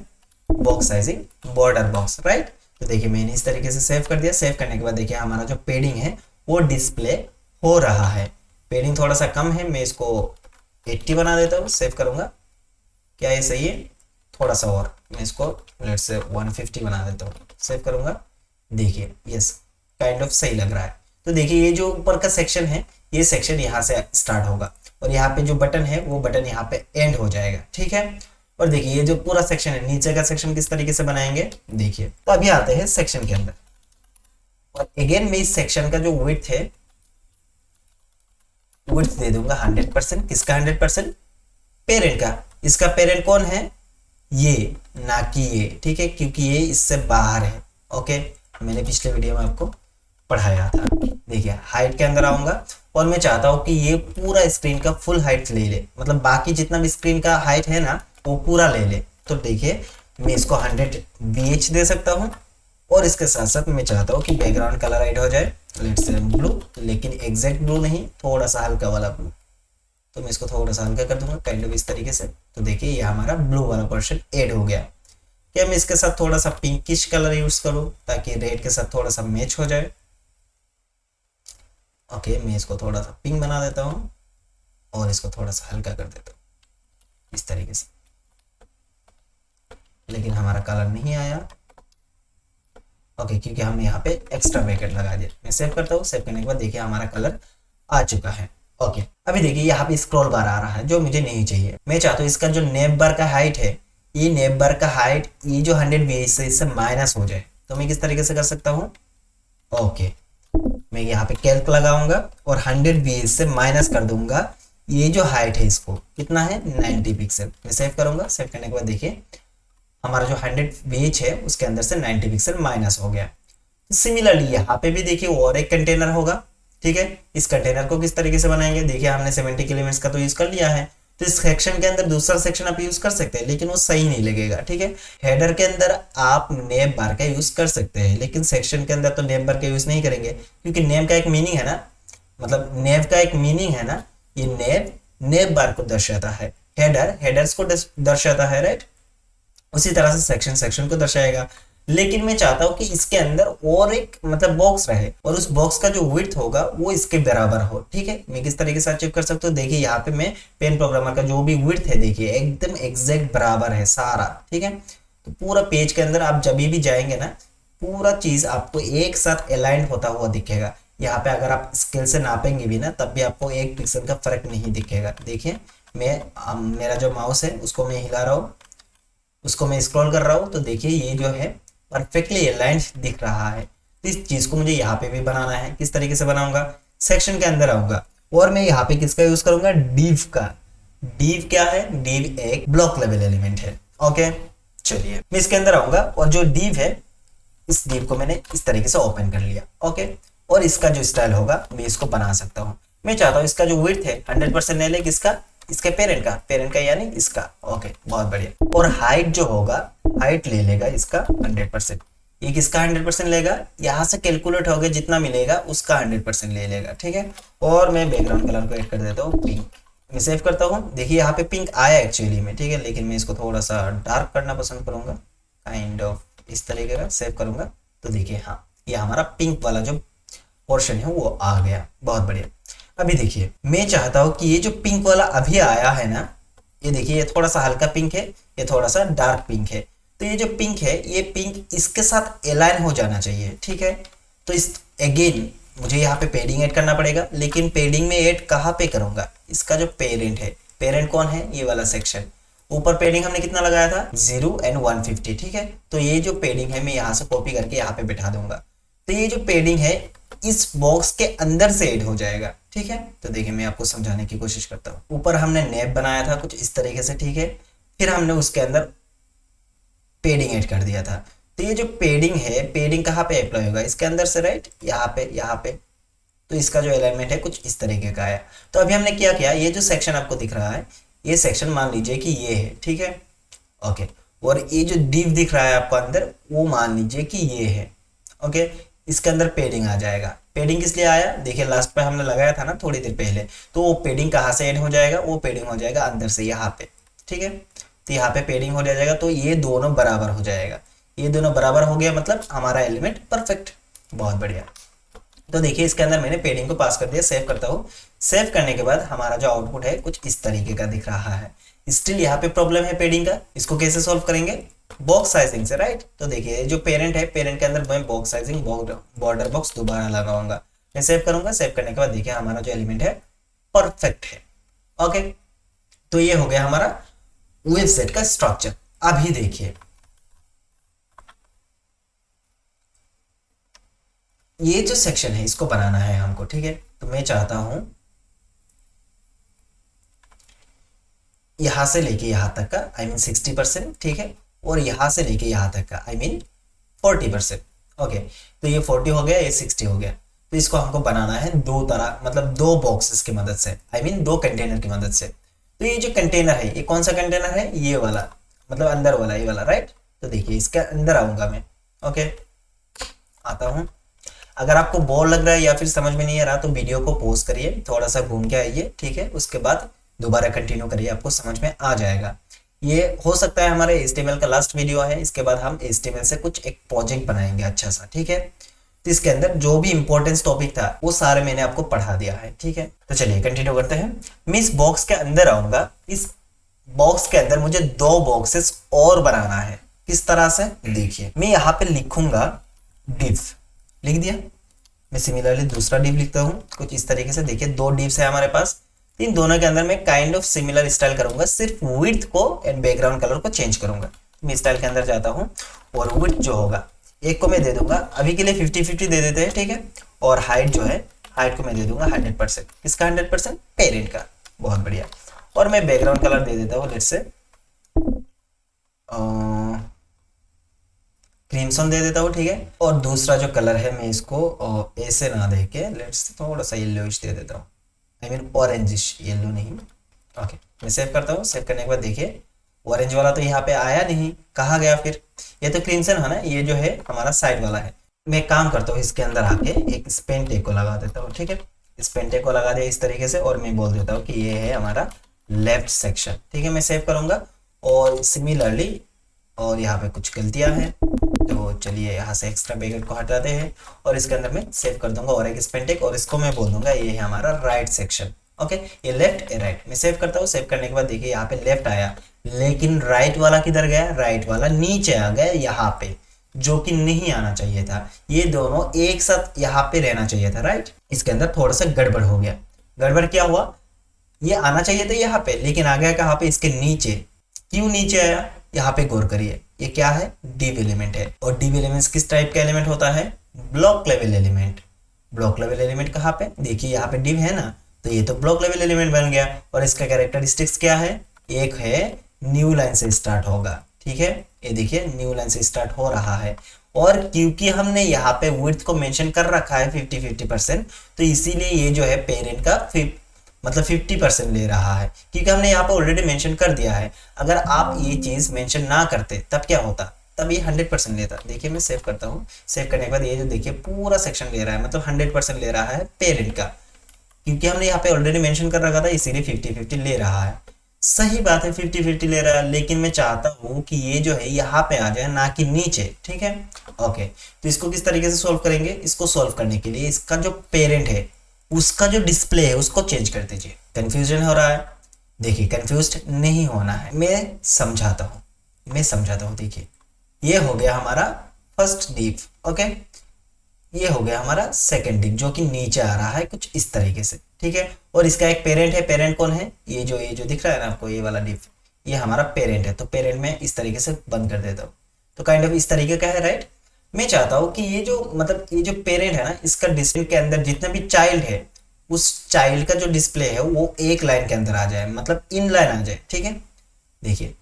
S1: box sizing border box, right. तो देखिए मैंने इस तरीके से सेव कर दिया। सेव करने के बाद देखिए हमारा जो पेडिंग है वो डिस्प्ले हो रहा है। पेडिंग थोड़ा सा कम है, मैं इसको 80 बना देता हूँ, सेव करूंगा। क्या ये सही है? थोड़ा सा और मैं इसको लेट्स से 150 बना देता हूँ, सेव करूंगा। देखिए यस, काइंड ऑफ सही लग रहा है। तो देखिए ये जो ऊपर का सेक्शन है, ये सेक्शन यहाँ से स्टार्ट होगा और यहाँ पे जो बटन है वो बटन यहाँ पे एंड हो जाएगा, ठीक है। और देखिए ये जो पूरा सेक्शन है, नीचे का सेक्शन किस तरीके से बनाएंगे देखिए। तो अभी आते हैं सेक्शन के अंदर, और अगेन मैं इस सेक्शन का जो विड्थ है, विड्थ दे दूंगा 100%। किसका 100%? पेरेंट का। इसका पेरेंट कौन है? ये, ना कि ये, ठीक है, क्योंकि ये इससे बाहर है। ओके, मैंने पिछले वीडियो में आपको पढ़ाया था। देखिए हाइट के अंदर आऊंगा और मैं चाहता हूं कि ये पूरा स्क्रीन का फुल हाइट ले ले, मतलब बाकी जितना भी स्क्रीन का हाइट है ना वो पूरा ले ले। तो देखिए मैं इसको 100 VH दे सकता हूं और इसके साथ साथ मैं चाहता हूं कि बैकग्राउंड कलर राइट हो जाए, लेट्स से ब्लू, लेकिन एग्जैक्ट ब्लू नहीं, थोड़ा सा हल्का वाला ब्लू। तो मैं इसको थोड़ा सा हल्का कर दूंगा, काइंड ऑफ इस तरीके से। तो देखिए ये हमारा ब्लू वाला पोर्शन ऐड हो गया। क्या मैं इसके साथ थोड़ा सा पिंकिश कलर यूज करूं ताकि रेड के साथ थोड़ा सा मैच हो जाए? ओके, मैं इसको थोड़ा सा पिंक बना देता हूं और इसको थोड़ा सा हल्का कर देता हूं इस तरीके से, लेकिन हमारा कलर नहीं आया। ओके, क्योंकि हमने यहाँ पे एक्स्ट्रा ब्रैकेट लगा दिया। मैं सेव करता हूँ। सेव करने के बाद देखिए हमारा कलर आ चुका है। ओके, अभी देखिए यहाँ पे स्क्रॉल बार आ रहा है जो मुझे नहीं चाहिए। मैं चाहता हूँ इसका जो नेव बार का हाइट है, ये नेव बार का हाइट ये जो 100 VH से इससे माइनस हो जाए। तो मैं किस तरीके से कर सकता हूँ? ओके, मैं यहाँ पे कैल्क लगाऊंगा और 100 VH से माइनस कर दूंगा ये जो हाइट है, इसको कितना है 90 पिक्सल। मैं सेव करूंगा। सेव करने के बाद देखिए हमारा जो 100 VH है उसके अंदर से 90 पिक्सल माइनस हो गया। सिमिलरली यहाँ पे भी देखिए और एक कंटेनर होगा, ठीक है। इस कंटेनर को किस तरीके से बनाएंगे? देखिए हमने 70 एलिमेंट्स का तो यूज कर लिया है, तो इस सेक्शन के अंदर दूसरा सेक्शन आप यूज कर सकते हैं, लेकिन वो सही नहीं लगेगा, ठीक है। हेडर के अंदर आप नेम बार का यूज कर सकते हैं, लेकिन सेक्शन के अंदर तो नेम बार का यूज नहीं करेंगे, क्योंकि नेम का एक मीनिंग है ना, मतलब नेव का एक मीनिंग है ना, ये नेव बार को दर्शाता है, हेडर हेडर्स को दर्शाता है, राइट। उसी तरह से सेक्शन को दर्शाएगा। लेकिन मैं चाहता हूं कि इसके अंदर और एक मतलब बॉक्स रहे और उस बॉक्स का जो विड्थ होगा वो इसके बराबर हो, ठीक है। मैं किस तरीके से अचीव कर सकता हूँ? देखिए यहाँ पे मैं पेन प्रोग्रामर का जो भी विड्थ है देखिए एकदम एग्जैक्ट बराबर है सारा, ठीक है। तो पूरा पेज के अंदर आप जब भी जाएंगे ना, पूरा चीज आपको एक साथ अलाइन होता हुआ दिखेगा। यहाँ पे अगर आप स्केल से नापेंगे भी ना तब भी आपको 1 पिक्सल का फर्क नहीं दिखेगा। देखिए मेरा जो माउस है उसको मैं हिला रहा हूँ, उसको मैं स्क्रॉल कर रहा हूँ, तो देखिए ये जो है परफेक्टली अलाइंड दिख रहा है। तो इस चीज को मुझे यहाँ पे भी बनाना है। किस तरीके से बनाऊंगा? सेक्शन के अंदर आऊंगा और मैं यहाँ पे किसका यूज करूंगा? डिव का। डिव क्या है? डिव एक ब्लॉक लेवल एलिमेंट है। ओके, चलिए मैं इसके अंदर आऊंगा और जो डिव है इस डिव को मैंने इस तरीके से ओपन कर लिया। ओके, और इसका जो स्टाइल होगा मैं इसको बना सकता हूँ। मैं चाहता हूँ इसका जो विड्थ है 100% ले ले, किसका? इसके पेरेंट का यानी इसका। ओके, बहुत बढ़िया। और हाइट जो होगा, हाइट ले लेगा इसका 100%। ये किसका 100% लेगा? यहाँ से कैलकुलेट हो गया जितना मिलेगा उसका 100% ले लेगा, ठीक है। और मैं बैकग्राउंड कलर को ऐड कर देता हूँ पिंक। मैं सेव करता हूँ। देखिए यहाँ पे पिंक आया एक्चुअली में, ठीक है, लेकिन मैं इसको थोड़ा सा डार्क करना पसंद करूंगा, काइंड ऑफ इस तरीके का। सेव करूंगा तो देखिए हाँ, ये हमारा पिंक वाला जो पोर्शन है वो आ गया। बहुत बढ़िया। अभी देखिए मैं चाहता हूं कि ये जो पिंक वाला अभी आया है ना, ये देखिए ये थोड़ा सा हल्का पिंक है, ये थोड़ा सा डार्क पिंक है। तो ये जो पिंक है ये पिंक इसके साथ अलाइन हो जाना चाहिए, ठीक है। तो इस अगेन मुझे यहाँ पे पेडिंग ऐड करना पड़ेगा, लेकिन पेडिंग में ऐड कहाँ पे करूंगा? इसका जो पेरेंट है, पेरेंट कौन है? ये वाला सेक्शन। ऊपर पेडिंग हमने कितना लगाया था? 0 and 150, ठीक है। तो ये जो पेडिंग है मैं यहाँ से कॉपी करके यहाँ पे बैठा दूंगा। तो ये जो पेडिंग है इस बॉक्स के अंदर से ऐड हो जाएगा, ठीक है। तो देखिए मैं आपको समझाने की कोशिश करता हूँ। ऊपर हमने नेब बनाया था कुछ इस तरीके से, ठीक है। फिर हमने उसके अंदर पेडिंग ऐड कर दिया था। तो ये जो पेडिंग है, पेडिंग कहाँ पे अप्लाई होगा? इसके अंदर से, राइट, यहाँ पे। तो इसका जो अलाइनमेंट है कुछ इस तरीके का है। तो अभी हमने क्या किया, ये जो सेक्शन आपको दिख रहा है ये सेक्शन मान लीजिए कि ये है, ठीक है। ओके, और ये जो डिव दिख रहा है आपको अंदर वो मान लीजिए कि ये है। ओके, इसके अंदर पेडिंग आ जाएगा। पेडिंग किस लिए आया? देखिए लास्ट पे हमने लगाया था ना थोड़ी देर पहले, तो वो पेडिंग कहाँ से ऐड हो जाएगा? वो पेडिंग हो जाएगा अंदर से यहाँ पे, ठीक है। तो यहाँ पे पेडिंग हो जाएगा, तो ये दोनों बराबर हो जाएगा। ये दोनों बराबर हो गया मतलब हमारा एलिमेंट परफेक्ट। बहुत बढ़िया। तो देखिए इसके अंदर मैंने पेडिंग को पास कर दिया। सेव करता हूँ। सेव करने के बाद हमारा जो आउटपुट है कुछ इस तरीके का दिख रहा है। स्टिल यहाँ पे प्रॉब्लम है पेडिंग का। इसको कैसे सॉल्व करेंगे? बॉक्स साइजिंग से, राइट। तो देखिए जो पेरेंट है, पेरेंट के अंदर मैं बॉक्स साइजिंग बॉर्डर बॉक्स दोबारा लगाऊंगा। मैं सेव करूंगा। सेव करने के बाद देखिए हमारा जो एलिमेंट है परफेक्ट है। ओके, तो ये हो गया हमारा वेबसाइट का स्ट्रक्चर। अभी देखिए ये जो सेक्शन है इसको बनाना है हमको, ठीक है। तो मैं चाहता हूं यहां से लेके यहां तक का आई मीन 60%, ठीक है, और यहां से लेके यहां तक का आई मीन 40%। ओके, तो ये 40 हो गया, ये 60 हो गया। तो इसको हमको बनाना है दो तरह, मतलब दो बॉक्सेस की मदद से, आई मीन दो कंटेनर की मदद से। तो ये जो कंटेनर है, ये कौन सा कंटेनर है? ये वाला, मतलब अंदर वाला, ये वाला, राइट। तो देखिए इसके अंदर आऊंगा मैं। ओके, आता हूं। अगर आपको बोर लग रहा है या फिर समझ में नहीं आ रहा तो वीडियो को पॉज करिए, थोड़ा सा घूम के आइए, ठीक है। उसके बाद दोबारा कंटिन्यू करिए, आपको समझ में आ जाएगा। ये हो सकता है हमारे HTML का लास्ट वीडियो है। इसके बाद हम HTML से कुछ एक प्रोजेक्ट बनाएंगे अच्छा सा, ठीक है। तो इसके अंदर जो भी इंपॉर्टेंस टॉपिक था वो सारे मैंने आपको पढ़ा दिया है, ठीक है। तो चलिए कंटिन्यू करते हैं। मैं इस बॉक्स के अंदर आऊंगा। इस बॉक्स के अंदर मुझे दो बॉक्सेस और बनाना है। किस तरह से? देखिए मैं यहाँ पे लिखूंगा डिव, लिख दिया। मैं सिमिलरली दूसरा डिव लिखता हूँ कुछ इस तरीके से। देखिए दो डिव्स है हमारे पास। इन दोनों के अंदर मैं काइंड ऑफ सिमिलर स्टाइल करूंगा, सिर्फ विड्थ को एंड बैकग्राउंड कलर को चेंज करूंगा। मैं स्टाइल के अंदर जाता हूँ और विड्थ जो होगा एक को मैं दे दूंगा, अभी के लिए 50-50 दे देते हैं, ठीक है। और हाइट जो है, हाइट को मैं दे दूंगा 100%। किसका 100%? पेरेंट का। बहुत बढ़िया। और मैं बैकग्राउंड कलर दे देता हूँ, लेट्स से क्रीमसन दे देता हूँ, ठीक है। और दूसरा जो कलर है मैं इसको ऐसे ना दे के लेट्स थोड़ा सा येलोइश दे देता हूँ, आई मीन ऑरेंजिश, येलो नहीं। ओके, मैं सेव करता हूँ। सेव करने के बाद देखिए ऑरेंज वाला तो यहाँ पे आया नहीं, कहाँ गया फिर? ये तो क्रीमसन है ना, ये जो है हमारा साइड वाला है। मैं काम करता हूँ इसके अंदर आके एक स्पेन टेग को लगा देता हूँ, ठीक है। स्पेन टेग को लगा दिया इस तरीके से, और मैं बोल देता हूँ कि ये है हमारा लेफ्ट सेक्शन, ठीक है। मैं सेव करूंगा। और सिमिलरली और यहाँ पे कुछ गलतियां हैं, तो चलिए यहाँ से एक्स्ट्रा ब्रैकेट को हटाते हैं और इसके अंदर मैं सेव कर दूंगा और एक स्पेन टेग, और इसको मैं बोल दूंगा ये है हमारा राइट सेक्शन। ओके, ये लेफ्ट ये राइट। मैं सेव करता हूँ। सेव करने के बाद देखिए यहाँ पे लेफ्ट आया, लेकिन राइट वाला किधर गया? राइट वाला नीचे आ गया यहाँ पे, जो कि नहीं आना चाहिए था। ये दोनों एक साथ यहाँ पे रहना चाहिए था, राइट। इसके अंदर थोड़ा सा गड़बड़ हो गया। गड़बड़ क्या हुआ? ये आना चाहिए था यहाँ पे, लेकिन आ गया कहाँ पे? इसके नीचे। क्यों नीचे आया? यहाँ पे गौर करिए, ये क्या है? डिव एलिमेंट है। और डिव एलिमेंट किस टाइप का एलिमेंट होता है? Block level element. Block level element कहाँ पे? देखिए यहाँ पे डिव है ना, तो ये तो ब्लॉक लेवल एलिमेंट बन गया। और इसका कैरेक्टरिस्टिक्स क्या है? एक है न्यू लाइन से स्टार्ट होगा, ठीक है। ये देखिए न्यू लाइन से स्टार्ट हो रहा है। और क्योंकि हमने यहाँ पे विड्थ को मेंशन कर रखा है 50-50%, तो इसीलिए ये जो है पेरेंट का मतलब 50% ले रहा है, क्योंकि हमने यहाँ पे ऑलरेडी मेंशन कर दिया है। अगर आप ये चीज मेंशन ना करते तब क्या होता? तब ये 100% लेता। देखिए मैं सेव करता हूँ। सेव करने के बाद ये जो देखिए पूरा सेक्शन ले रहा है, मतलब 100% ले रहा है पेरेंट का, क्योंकि हमने यहाँ पे ऑलरेडी मेंशन कर रखा था, इसीलिए 50-50 ले रहा है। सही बात है, 50-50 ले रहा है, लेकिन मैं चाहता हूँ कि ये जो है यहाँ पे आ जाए, ना कि नीचे, ठीक है। ओके, तो इसको किस तरीके से सॉल्व करेंगे? इसको सॉल्व करने के लिए इसका जो पेरेंट है उसका जो डिस्प्ले है उसको चेंज कर दीजिए। कंफ्यूजन हो रहा है? देखिए कंफ्यूज नहीं होना है, मैं समझाता हूँ। देखिए ये हो गया हमारा फर्स्ट डिव, ओके। ये हो गया हमारा सेकंड डिव जो कि नीचे आ रहा है कुछ इस तरीके से, ठीक है। और इसका एक पेरेंट है। पेरेंट कौन है? ये जो दिख रहा है ना आपको, ये वाला डिव, ये हमारा पेरेंट है। तो पेरेंट में इस तरीके से बंद कर देता हूँ, तो काइंड ऑफ इस तरीके का है, राइट। मैं चाहता हूँ कि ये जो मतलब ये जो पेरेंट है ना, इसका डिस्प्ले के अंदर जितना भी चाइल्ड है उस चाइल्ड का जो डिस्प्ले है वो एक लाइन के अंदर आ जाए, मतलब इन लाइन आ जाए, ठीक है। देखिए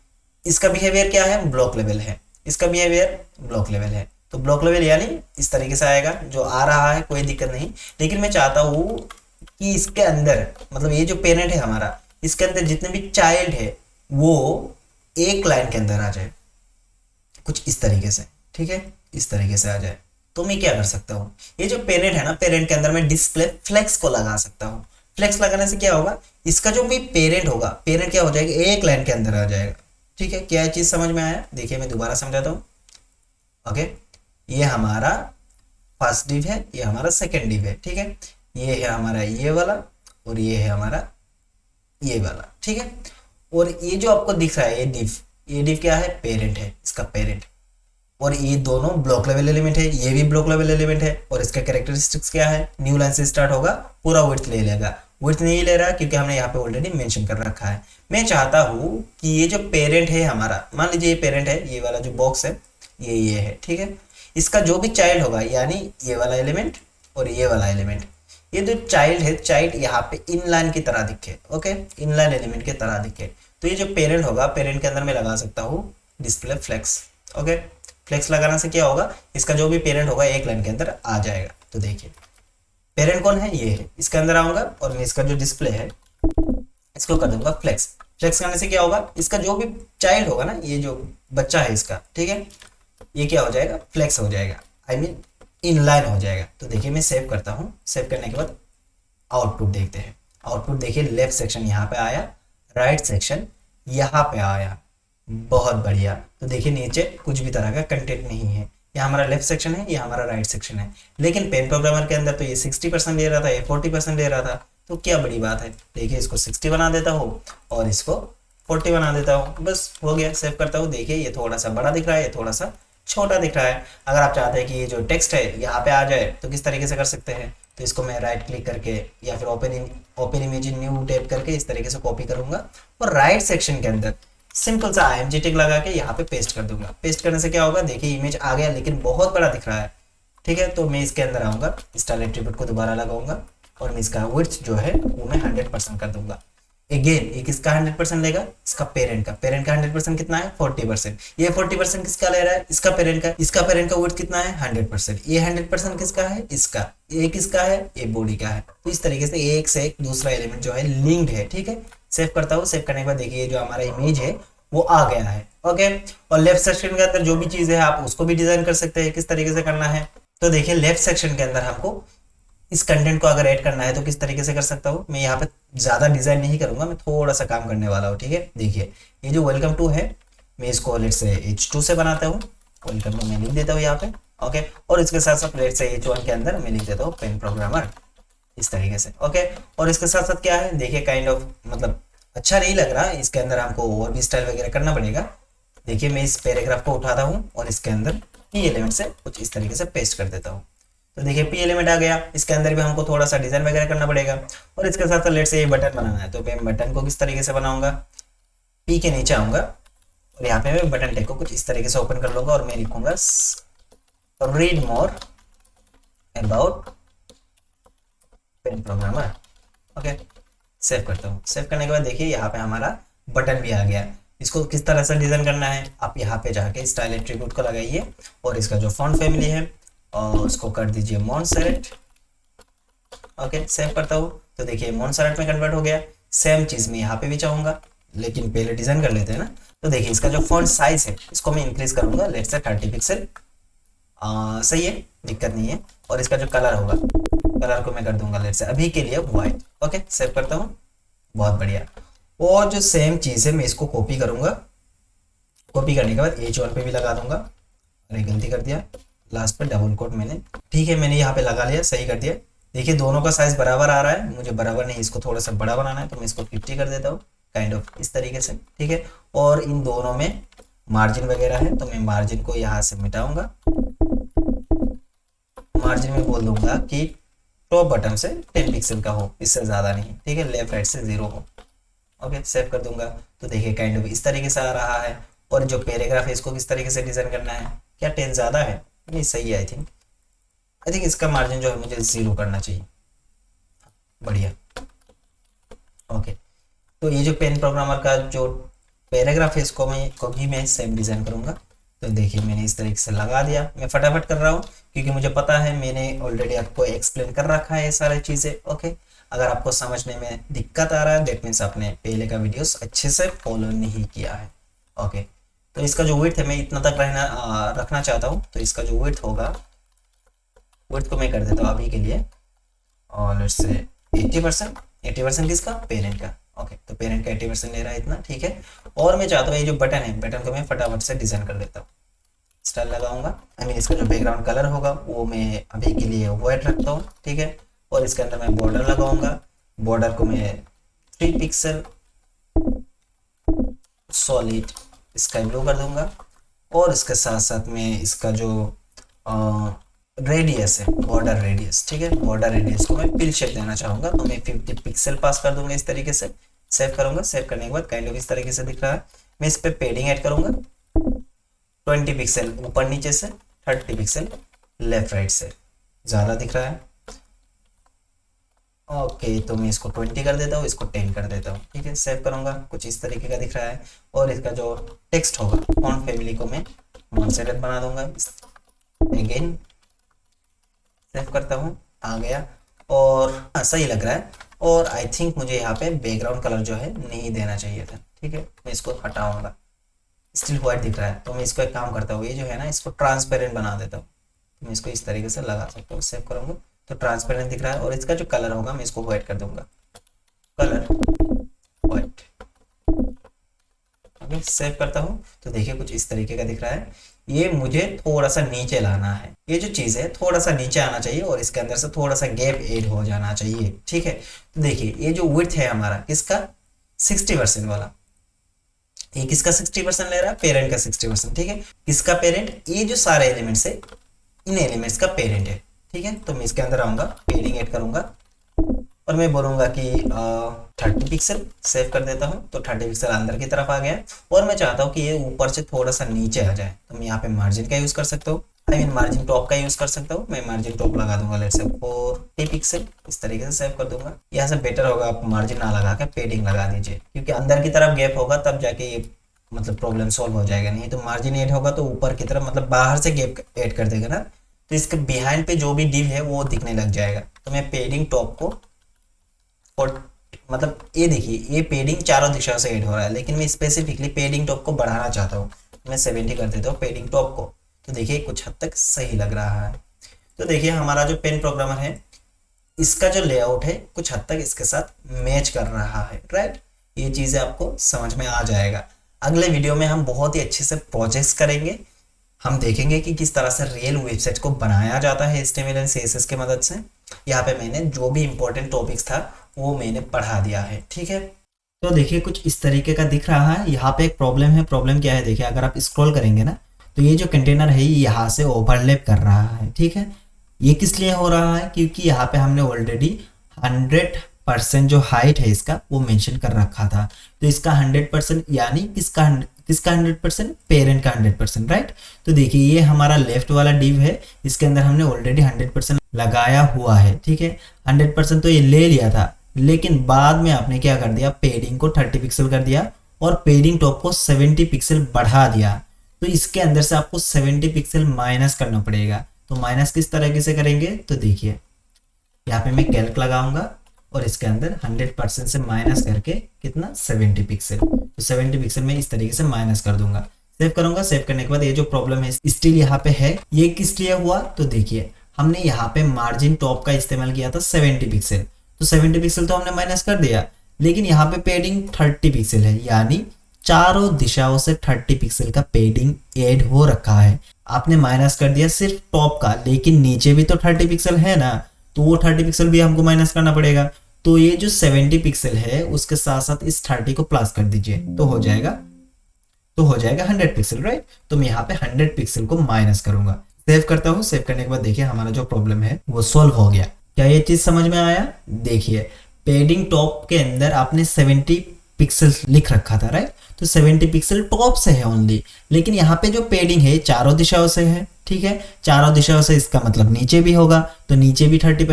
S1: इसका बिहेवियर क्या है? ब्लॉक लेवल है। इसका बिहेवियर ब्लॉक लेवल है, तो ब्लॉक लेवल यानी इस तरीके से आएगा, जो आ रहा है कोई दिक्कत नहीं। लेकिन मैं चाहता हूँ कि इसके अंदर मतलब ये जो पेरेंट है हमारा, इसके अंदर जितने भी चाइल्ड है वो एक लाइन के अंदर आ जाए, कुछ इस तरीके से, ठीक है। इस तरीके से आ जाए तो मैं क्या कर सकता हूँ? ये जो पेरेंट है ना, पेरेंट के अंदर मैं डिस्प्ले फ्लेक्स को लगा सकता हूँ। फ्लेक्स लगाने से क्या होगा? इसका जो भी पेरेंट होगा, पेरेंट क्या हो जाएगा? एक लाइन के अंदर आ जाएगा, ठीक है, क्या चीज समझ में आया? देखिए मैं दोबारा समझाता हूँ। ओके, ये हमारा फर्स्ट डिव है, ये हमारा सेकंड डिव है, ठीक है। ये है हमारा ये वाला और ये है हमारा ये वाला, ठीक है। और ये जो आपको दिख रहा है ये डिव क्या है? पेरेंट है, इसका पेरेंट। और ये दोनों ब्लॉक लेवल एलिमेंट है, ये भी ब्लॉक लेवल एलिमेंट है। और इसका कैरेक्टरिस्टिक्स क्या है? न्यू लाइन से स्टार्ट होगा, पूरा विड्थ ले लेगा। विड्थ नहीं ले रहा क्योंकि हमने यहाँ पे ऑलरेडी मेंशन कर रखा है। मैं चाहता हूँ कि ये जो पेरेंट है हमारा, मान लीजिए ये पेरेंट है, ये वाला जो बॉक्स है ये है, ठीक है। इसका जो भी चाइल्ड होगा, यानी ये वाला एलिमेंट और ये वाला एलिमेंट, ये जो चाइल्ड है, चाइल्ड यहाँ पे इनलाइन की तरह दिखे। ओके, इनलाइन एलिमेंट की तरह दिखे। तो ये जो पेरेंट होगा, पेरेंट के अंदर मैं लगा सकता हूँ डिस्प्ले फ्लेक्स। ओके, फ्लेक्स लगाने से क्या होगा? इसका जो भी पेरेंट होगा एक लाइन के अंदर आ जाएगा। तो देखिए पेरेंट कौन है? ये है। इसके अंदर आऊंगा और मैं इसका जो डिस्प्ले है इसको कर दूंगा फ्लेक्स। फ्लेक्स करने से क्या होगा? इसका जो भी चाइल्ड होगा ना, ये जो बच्चा है इसका, ठीक है, ये क्या हो जाएगा? फ्लेक्स हो जाएगा, आई मीन इनलाइन हो जाएगा। तो देखिए मैं सेव करता हूँ। सेव करने के बाद आउटपुट देखते हैं। आउटपुट देखिए, लेफ्ट सेक्शन यहाँ पे आया, राइट सेक्शन यहाँ पे आया। बहुत बढ़िया। तो देखिए नीचे कुछ भी तरह का कंटेंट नहीं है। ये हमारा लेफ्ट सेक्शन है, ये हमारा राइट सेक्शन है। लेकिन पेन प्रोग्रामर के अंदर तो ये 60% ले रहा था, ये 40% ले रहा था। तो क्या बड़ी बात है? देखिए इसको 60 बना देता हूँ और इसको 40 बना देता हूँ, बस हो गया। सेव करता हूँ। देखिए ये थोड़ा सा बड़ा दिख रहा है, ये थोड़ा सा छोटा दिख रहा है। अगर आप चाहते हैं कि ये जो टेक्स्ट है यहाँ पे आ जाए तो किस तरीके से कर सकते हैं? तो इसको मैं राइट क्लिक करके या फिर open image in new tab करके इस तरीके से कॉपी करूंगा और राइट सेक्शन के अंदर सिंपल सा IMG टिक लगा के यहाँ पे पेस्ट कर दूंगा। पेस्ट करने से क्या होगा? देखिए इमेज आ गया, लेकिन बहुत बड़ा दिख रहा है, ठीक है। तो मैं इसके अंदर आऊंगा, स्टाइल एट्रीब्यूट को दोबारा लगाऊंगा और मैं इसका विड्थ जो है वो मैं 100% कर दूंगा। अगेन एक इसका 100% लेगा, इसका पेरेंट का 100% कितना है? 40%। ये 40% किसका ले रहा है? इसका पेरेंट का विड्थ कितना है? 100%। ये 100% किसका है? इसका। ये किसका है? ये बॉडी का है। तो इस तरीके से एक से एक दूसरा एलिमेंट जो है लिंक्ड है, ठीक है। सेव करता हूँ। सेव करने के बाद देखिए जो हमारा इमेज है वो आ गया है। ओके, और लेफ्ट सेक्शन के अंदर जो भी चीज है आप उसको भी डिजाइन कर सकते हैं, किस तरीके से करना है। तो देखिए लेफ्ट सेक्शन के अंदर हमको इस कंटेंट को अगर ऐड करना है तो किस तरीके से कर सकता हूँ। मैं यहाँ पे ज्यादा डिजाइन नहीं करूंगा, मैं थोड़ा सा काम करने वाला हूँ, ठीक है। देखिए ये जो वेलकम टू है, मैं इसको लेट से H2 से बनाता हूँ। वेलकम टू मैं लिख देता हूँ यहाँ पे। ओके, और इसके साथ साथ लेट से H1 के अंदर मैं लिख देता हूँ पेन प्रोग्रामर, इस तरीके से। ओके, और इसके साथ साथ क्या है? देखिए काइंड ऑफ मतलब अच्छा नहीं लग रहा, इसके अंदर हमको और भी स्टाइल वगैरह करना पड़ेगा। देखिए मैं इस पैराग्राफ को उठाता हूँ और इसके अंदर पी एलिमेंट से कुछ इस तरीके से पेस्ट कर देता हूँ। तो देखिए पी एलिमेंट आ गया। इसके अंदर भी हमको थोड़ा सा डिजाइन वगैरह करना पड़ेगा। और इसके साथ लेट से ये बटन बनाना है, तो मैं बटन को किस तरीके से बनाऊंगा? पी के नीचे आऊंगा और यहाँ पे मैं बटन टैग को कुछ इस तरीके से ओपन कर लूंगा और मैं लिखूंगा read more about Pen Programmer. Okay, save करता हूँ। सेव करने के बाद देखिए यहाँ पे हमारा बटन भी आ गया। इसको किस तरह से डिजाइन करना है? आप यहाँ पे जाके स्टाइल एट्रीब्यूट को लगाइए और इसका जो फॉन्ट फैमिली है और उसको कर दीजिए मॉन्सेरेट। ओके, सेव करता हूँ। तो देखिए मॉन्सेरेट में कन्वर्ट हो गया। सेम चीज मैं यहाँ पे भी चाहूंगा, लेकिन पहले डिजाइन कर लेते हैं ना। तो देखिए इसका जो फॉन्ट साइज है इसको मैं इंक्रीज करूंगा, लेट से 30 पिक्सल। सही है, दिक्कत नहीं है। और इसका जो कलर होगा, कलर को मैं कर दूंगा लेट से अभी के लिए व्हाइट। ओके, सेव करता हूँ। बहुत बढ़िया। और जो सेम चीज है मैं इसको कॉपी करूंगा। कॉपी करने के बाद H1 पे भी लगा दूंगा। अरे गलती कर दिया, लास्ट पे डबल कोट मैंने, ठीक है मैंने यहाँ पे लगा लिया, सही कर दिया। देखिए दोनों का साइज बराबर आ रहा है, मुझे बराबर नहीं, इसको थोड़ा सा बड़ा बनाना है, तो मैं इसको 50 कर देता हूँ, काइंड ऑफ इस तरीके से, ठीक है। और इन दोनों में मार्जिन वगैरह है, तो मैं मार्जिन को यहाँ से मिटाऊंगा। मार्जिन में बोल दूंगा कि टॉप बटन से 10 पिक्सल का हो, इससे ज्यादा नहीं, ठीक है। लेफ्ट राइट से 0 हो। ओके, सेव कर दूंगा। तो देखिए काइंड ऑफ इस तरीके से आ रहा है। और जो पैराग्राफ है इसको किस तरीके से डिजाइन करना है? क्या 10 ज्यादा है? नहीं, सही है। आई थिंक इसका मार्जिन जो है मुझे 0 करना चाहिए। बढ़िया। ओके, तो ये जो पेन प्रोग्रामर का जो पैराग्राफ है इसको मैं सेम डिजाइन करूंगा। तो देखिए मैंने इस तरीके से लगा दिया। मैं फटाफट कर रहा हूँ क्योंकि मुझे पता है, मैंने ऑलरेडी आपको एक्सप्लेन कर रखा है ये सारी चीजें। ओके, अगर आपको समझने में दिक्कत आ रहा है दैट मीन्स आपने पहले का वीडियोस अच्छे से फॉलो नहीं किया है। ओके, तो इसका जो विड्थ है मैं इतना तक रखना चाहता हूँ। तो इसका जो विड्थ होगा, विड्थ को मैं कर देता हूँ अभी के लिए और लेट्स से 80%। 80% किसका? पेरेंट का। ओके, तो पेरेंट का 80% ले रहा है इतना, ठीक है। और मैं चाहता हूँ ये जो बटन है, बटन को मैं फटाफट से डिजाइन कर देता हूँ। स्टाइल लगाऊंगा, आई मीन इसका जो बैकग्राउंड कलर होगा वो मैं अभी के लिए वाइट रखता हूँ, ठीक है। और इसके अंदर मैं बॉर्डर लगाऊंगा, बॉर्डर को मैं 3 पिक्सल सॉलिड स्काई ब्लू कर दूंगा। और इसके साथ साथ में इसका जो रेडियस है, बॉर्डर रेडियस, ठीक है, बॉर्डर रेडियस को मैं पिल शेप देना चाहूंगा, तो मैं 50 पिक्सल पास कर दूंगा इस तरीके से। सेव करूंगा, सेव करने के बाद काइंड ऑफ इस तरीके से दिख रहा है। मैं इस पे पेडिंग ऐड करूंगा 20 पिक्सल ऊपर नीचे से, 30 पिक्सल लेफ्ट राइट से, ज़्यादा दिख रहा है। ओके, तो मैं इसको 20 कर देता हूँ, इसको 10 कर देता हूँ, ठीक है। सेव करूंगा, कुछ इस तरीके का दिख रहा है। और इसका जो टेक्स्ट होगा, फॉन्ट फैमिली को मैं मॉन्सेरेट बना दूंगा। अगेन सेव करता हूँ, आ गया और सही लग रहा है। और आई थिंक मुझे यहाँ पे बैकग्राउंड कलर जो है नहीं देना चाहिए था, ठीक है। मैं इसको हटाऊंगा, स्टिल व्हाइट दिख रहा है, तो मैं इसको एक काम करता हूँ, ये जो है ना इसको ट्रांसपेरेंट बना देता हूँ। तो मैं इसको इस तरीके से लगा सकता हूँ। सेव करूँगा तो ट्रांसपेरेंट दिख रहा है। और इसका जो कलर होगा मैं इसको व्हाइट कर दूंगा, कलर व्हाइट। ओके, सेव करता हूँ तो देखिए कुछ इस तरीके का दिख रहा है। ये मुझे थोड़ा सा नीचे लाना है, ये जो चीज़ है थोड़ा सा नीचे आना चाहिए और इसके अंदर से थोड़ा सा गैप ऐड हो जाना चाहिए, ठीक है। तो देखिए ये जो विड्थ है हमारा किसका, 60% वाला, ये किसका 60% ले रहा है, पेरेंट का 60%, ठीक है। किसका पेरेंट, ये जो सारे एलिमेंट्स है इन एलिमेंट्स का पेरेंट है, ठीक है। तो मैं इसके अंदर आऊंगा, पेडिंग ऐड करूंगा और मैं बोलूंगा कि 30 पिक्सल। सेव कर देता हूँ, तो 30 पिक्सल अंदर की तरफ आ गया। और मैं चाहता हूँ कि ये ऊपर से थोड़ा सा नीचे आ जाए, तो मैं यहाँ पे मार्जिन का यूज कर सकता हूँ, आई मीन मार्जिन टॉप का यूज कर सकता हूँ। मैं मार्जिन टॉप लगा दूंगा, लेट्स से 40 पिक्सल, इस तरीके से सेव कर दूंगा। यहाँ से बेटर होगा आप मार्जिन ना लगा के पेडिंग लगा दीजिए, क्योंकि अंदर की तरफ गैप होगा तब जाके ये मतलब प्रॉब्लम सॉल्व हो जाएगा। नहीं तो मार्जिन ऐड होगा तो ऊपर की तरफ मतलब बाहर से गैप ऐड कर देगा ना, तो इसके बिहाइंड पे जो भी डिव है वो दिखने लग जाएगा। तो मैं पेडिंग टॉप को और मतलब ये देखिए ये पेडिंग चारों दिशाओं से ऐड हो रहा है, लेकिन मैं स्पेसिफिकली पेडिंग टॉप को बढ़ाना चाहता हूँ। मैं 70 कर देता हूँ पेडिंग टॉप को, तो देखिए कुछ हद तक सही लग रहा है। तो देखिए हमारा जो पेन प्रोग्रामर है इसका जो लेआउट है कुछ हद तक इसके साथ मैच कर रहा है, राइट। ये चीज़ें आपको समझ में आ जाएगा। अगले वीडियो में हम बहुत ही अच्छे से प्रोजेक्ट्स करेंगे। हम देखेंगे कि किस तरह से रियल वेबसाइट को बनाया जाता है HTML एंड CSS की मदद से। यहाँ पे मैंने जो भी इंपॉर्टेंट टॉपिक्स था वो मैंने पढ़ा दिया है, ठीक है। तो देखिए कुछ इस तरीके का दिख रहा है। यहाँ पे एक प्रॉब्लम है, प्रॉब्लम क्या है देखिए, अगर आप स्क्रॉल करेंगे ना तो ये जो कंटेनर है ये यहाँ से ओवरलैप कर रहा है, ठीक है। ये किस लिए हो रहा है, क्योंकि यहाँ पे हमने ऑलरेडी 100% जो हाइट है इसका वो मेंशन कर रखा था। तो इसका 100% यानी किसका 100%, पेरेंट का 100%, राइट। तो देखिए ये हमारा लेफ्ट वाला डिव है, इसके अंदर हमने ऑलरेडी 100% लगाया हुआ है, ठीक है। 100% तो ये ले लिया था, लेकिन बाद में आपने क्या कर दिया, पेडिंग को 30 पिक्सल कर दिया और पेडिंग टॉप को 70 पिक्सल बढ़ा दिया। तो इसके अंदर से आपको 70 पिक्सल माइनस करना पड़ेगा। तो माइनस किस तरीके से करेंगे, तो देखिए यहाँ पे मैं कैल्क लगाऊंगा और इसके अंदर 100% से माइनस करके कितना 70 पिक्सल, तो 70 पिक्सल में इस तरीके से माइनस कर दूंगा। सेव करूंगा, सेव करने के बाद ये जो प्रॉब्लम है स्टिल यहाँ पे है, ये किस लिए हुआ, तो देखिए हमने यहाँ पे मार्जिन टॉप का इस्तेमाल किया था 70 पिक्सल, तो 70 पिक्सल तो हमने माइनस कर दिया, लेकिन यहाँ पे पेडिंग 30 पिक्सल है, यानी चारों दिशाओं से 30 पिक्सल का पेडिंग ऐड हो रखा है। आपने माइनस कर दिया सिर्फ टॉप का, लेकिन नीचे भी तो 30 पिक्सल है ना, तो वो 30 पिक्सल भी हमको माइनस करना पड़ेगा। तो ये जो 70 पिक्सल है उसके साथ साथ इस 30 को प्लस कर दीजिए, तो हो जाएगा 100 पिक्सल, राइट। तो मैं यहाँ पे 100 पिक्सल को माइनस करूंगा। सेव करता हूँ, सेव करने के बाद देखिए हमारा जो प्रॉब्लम है वो सॉल्व हो गया। क्या ये चीज समझ में आया, देखिए पेडिंग टॉप के अंदर आपने 70 पिक्सल लिख रखा था, राइट। तो 70 पिक्सल टॉप से है ओनली, लेकिन यहाँ पे जो पेडिंग है चारों दिशाओं से है, ठीक है। चारों दिशाओं से इसका मतलब नीचे भी होगा, तो नीचे भी 30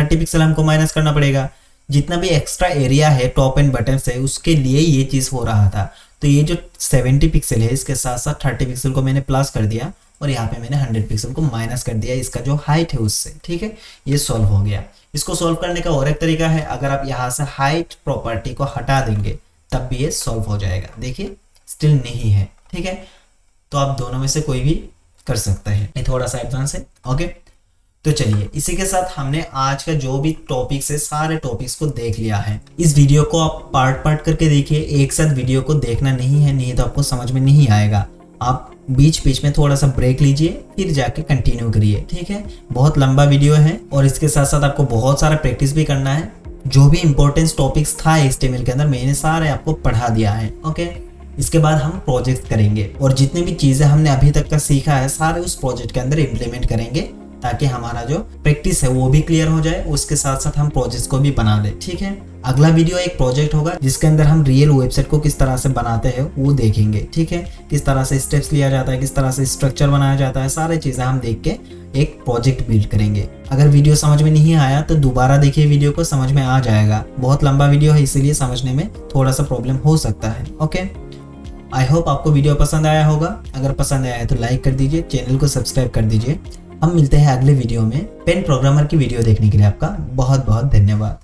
S1: पिक्सल हमको माइनस करना पड़ेगा। जितना भी एक्स्ट्रा एरिया है टॉप एंड बटन से उसके लिए ये चीज हो रहा था। तो ये जो 70 पिक्सल है इसके साथ साथ 30 पिक्सल को मैंने प्लस कर दिया और यहाँ पे मैंने 100 पिक्सल को माइनस कर दिया इसका जो हाइट है उससे, ठीक है। ये सॉल्व हो गया। इसको सॉल्व करने का और एक तरीका है, अगर आप यहाँ से हाइट प्रॉपर्टी को हटा देंगे तब भी ये सॉल्व हो जाएगा। देखिए स्टिल नहीं है, ठीक है। तो आप दोनों में से कोई भी कर सकता है, ये थोड़ा सा एडवांस है, ओके। तो चलिए इसी के साथ हमने आज का जो भी टॉपिक्स है सारे टॉपिक्स को देख लिया है। इस वीडियो को आप पार्ट पार्ट करके देखिए, एक साथ वीडियो को देखना नहीं है, नहीं तो आपको समझ में नहीं आएगा। आप बीच बीच में थोड़ा सा ब्रेक लीजिए फिर जाके कंटिन्यू करिए, ठीक है। बहुत लंबा वीडियो है और इसके साथ साथ आपको बहुत सारा प्रैक्टिस भी करना है। जो भी इंपॉर्टेंट टॉपिक्स था HTML के अंदर मैंने सारे आपको पढ़ा दिया है, ओके। इसके बाद हम प्रोजेक्ट करेंगे और जितनी भी चीजें हमने अभी तक का सीखा है सारे उस प्रोजेक्ट के अंदर इम्प्लीमेंट करेंगे, ताकि हमारा जो प्रैक्टिस है वो भी क्लियर हो जाए, उसके साथ साथ हम प्रोजेक्ट को भी बना ले, ठीक है। अगला वीडियो एक प्रोजेक्ट होगा जिसके अंदर हम रियल वेबसाइट को किस तरह से बनाते हैं वो देखेंगे, ठीक है। किस तरह से स्टेप्स लिया जाता है, किस तरह से स्ट्रक्चर बनाया जाता है, सारी चीजें हम देख के एक प्रोजेक्ट बिल्ड करेंगे। अगर वीडियो समझ में नहीं आया तो दोबारा देखिए, वीडियो को समझ में आ जाएगा। बहुत लंबा वीडियो है इसीलिए समझने में थोड़ा सा प्रॉब्लम हो सकता है, ओके। आई होप आपको वीडियो पसंद आया होगा। अगर पसंद आया है तो लाइक कर दीजिए, चैनल को सब्सक्राइब कर दीजिए। हम मिलते हैं अगले वीडियो में। पेन प्रोग्रामर की वीडियो देखने के लिए आपका बहुत बहुत धन्यवाद।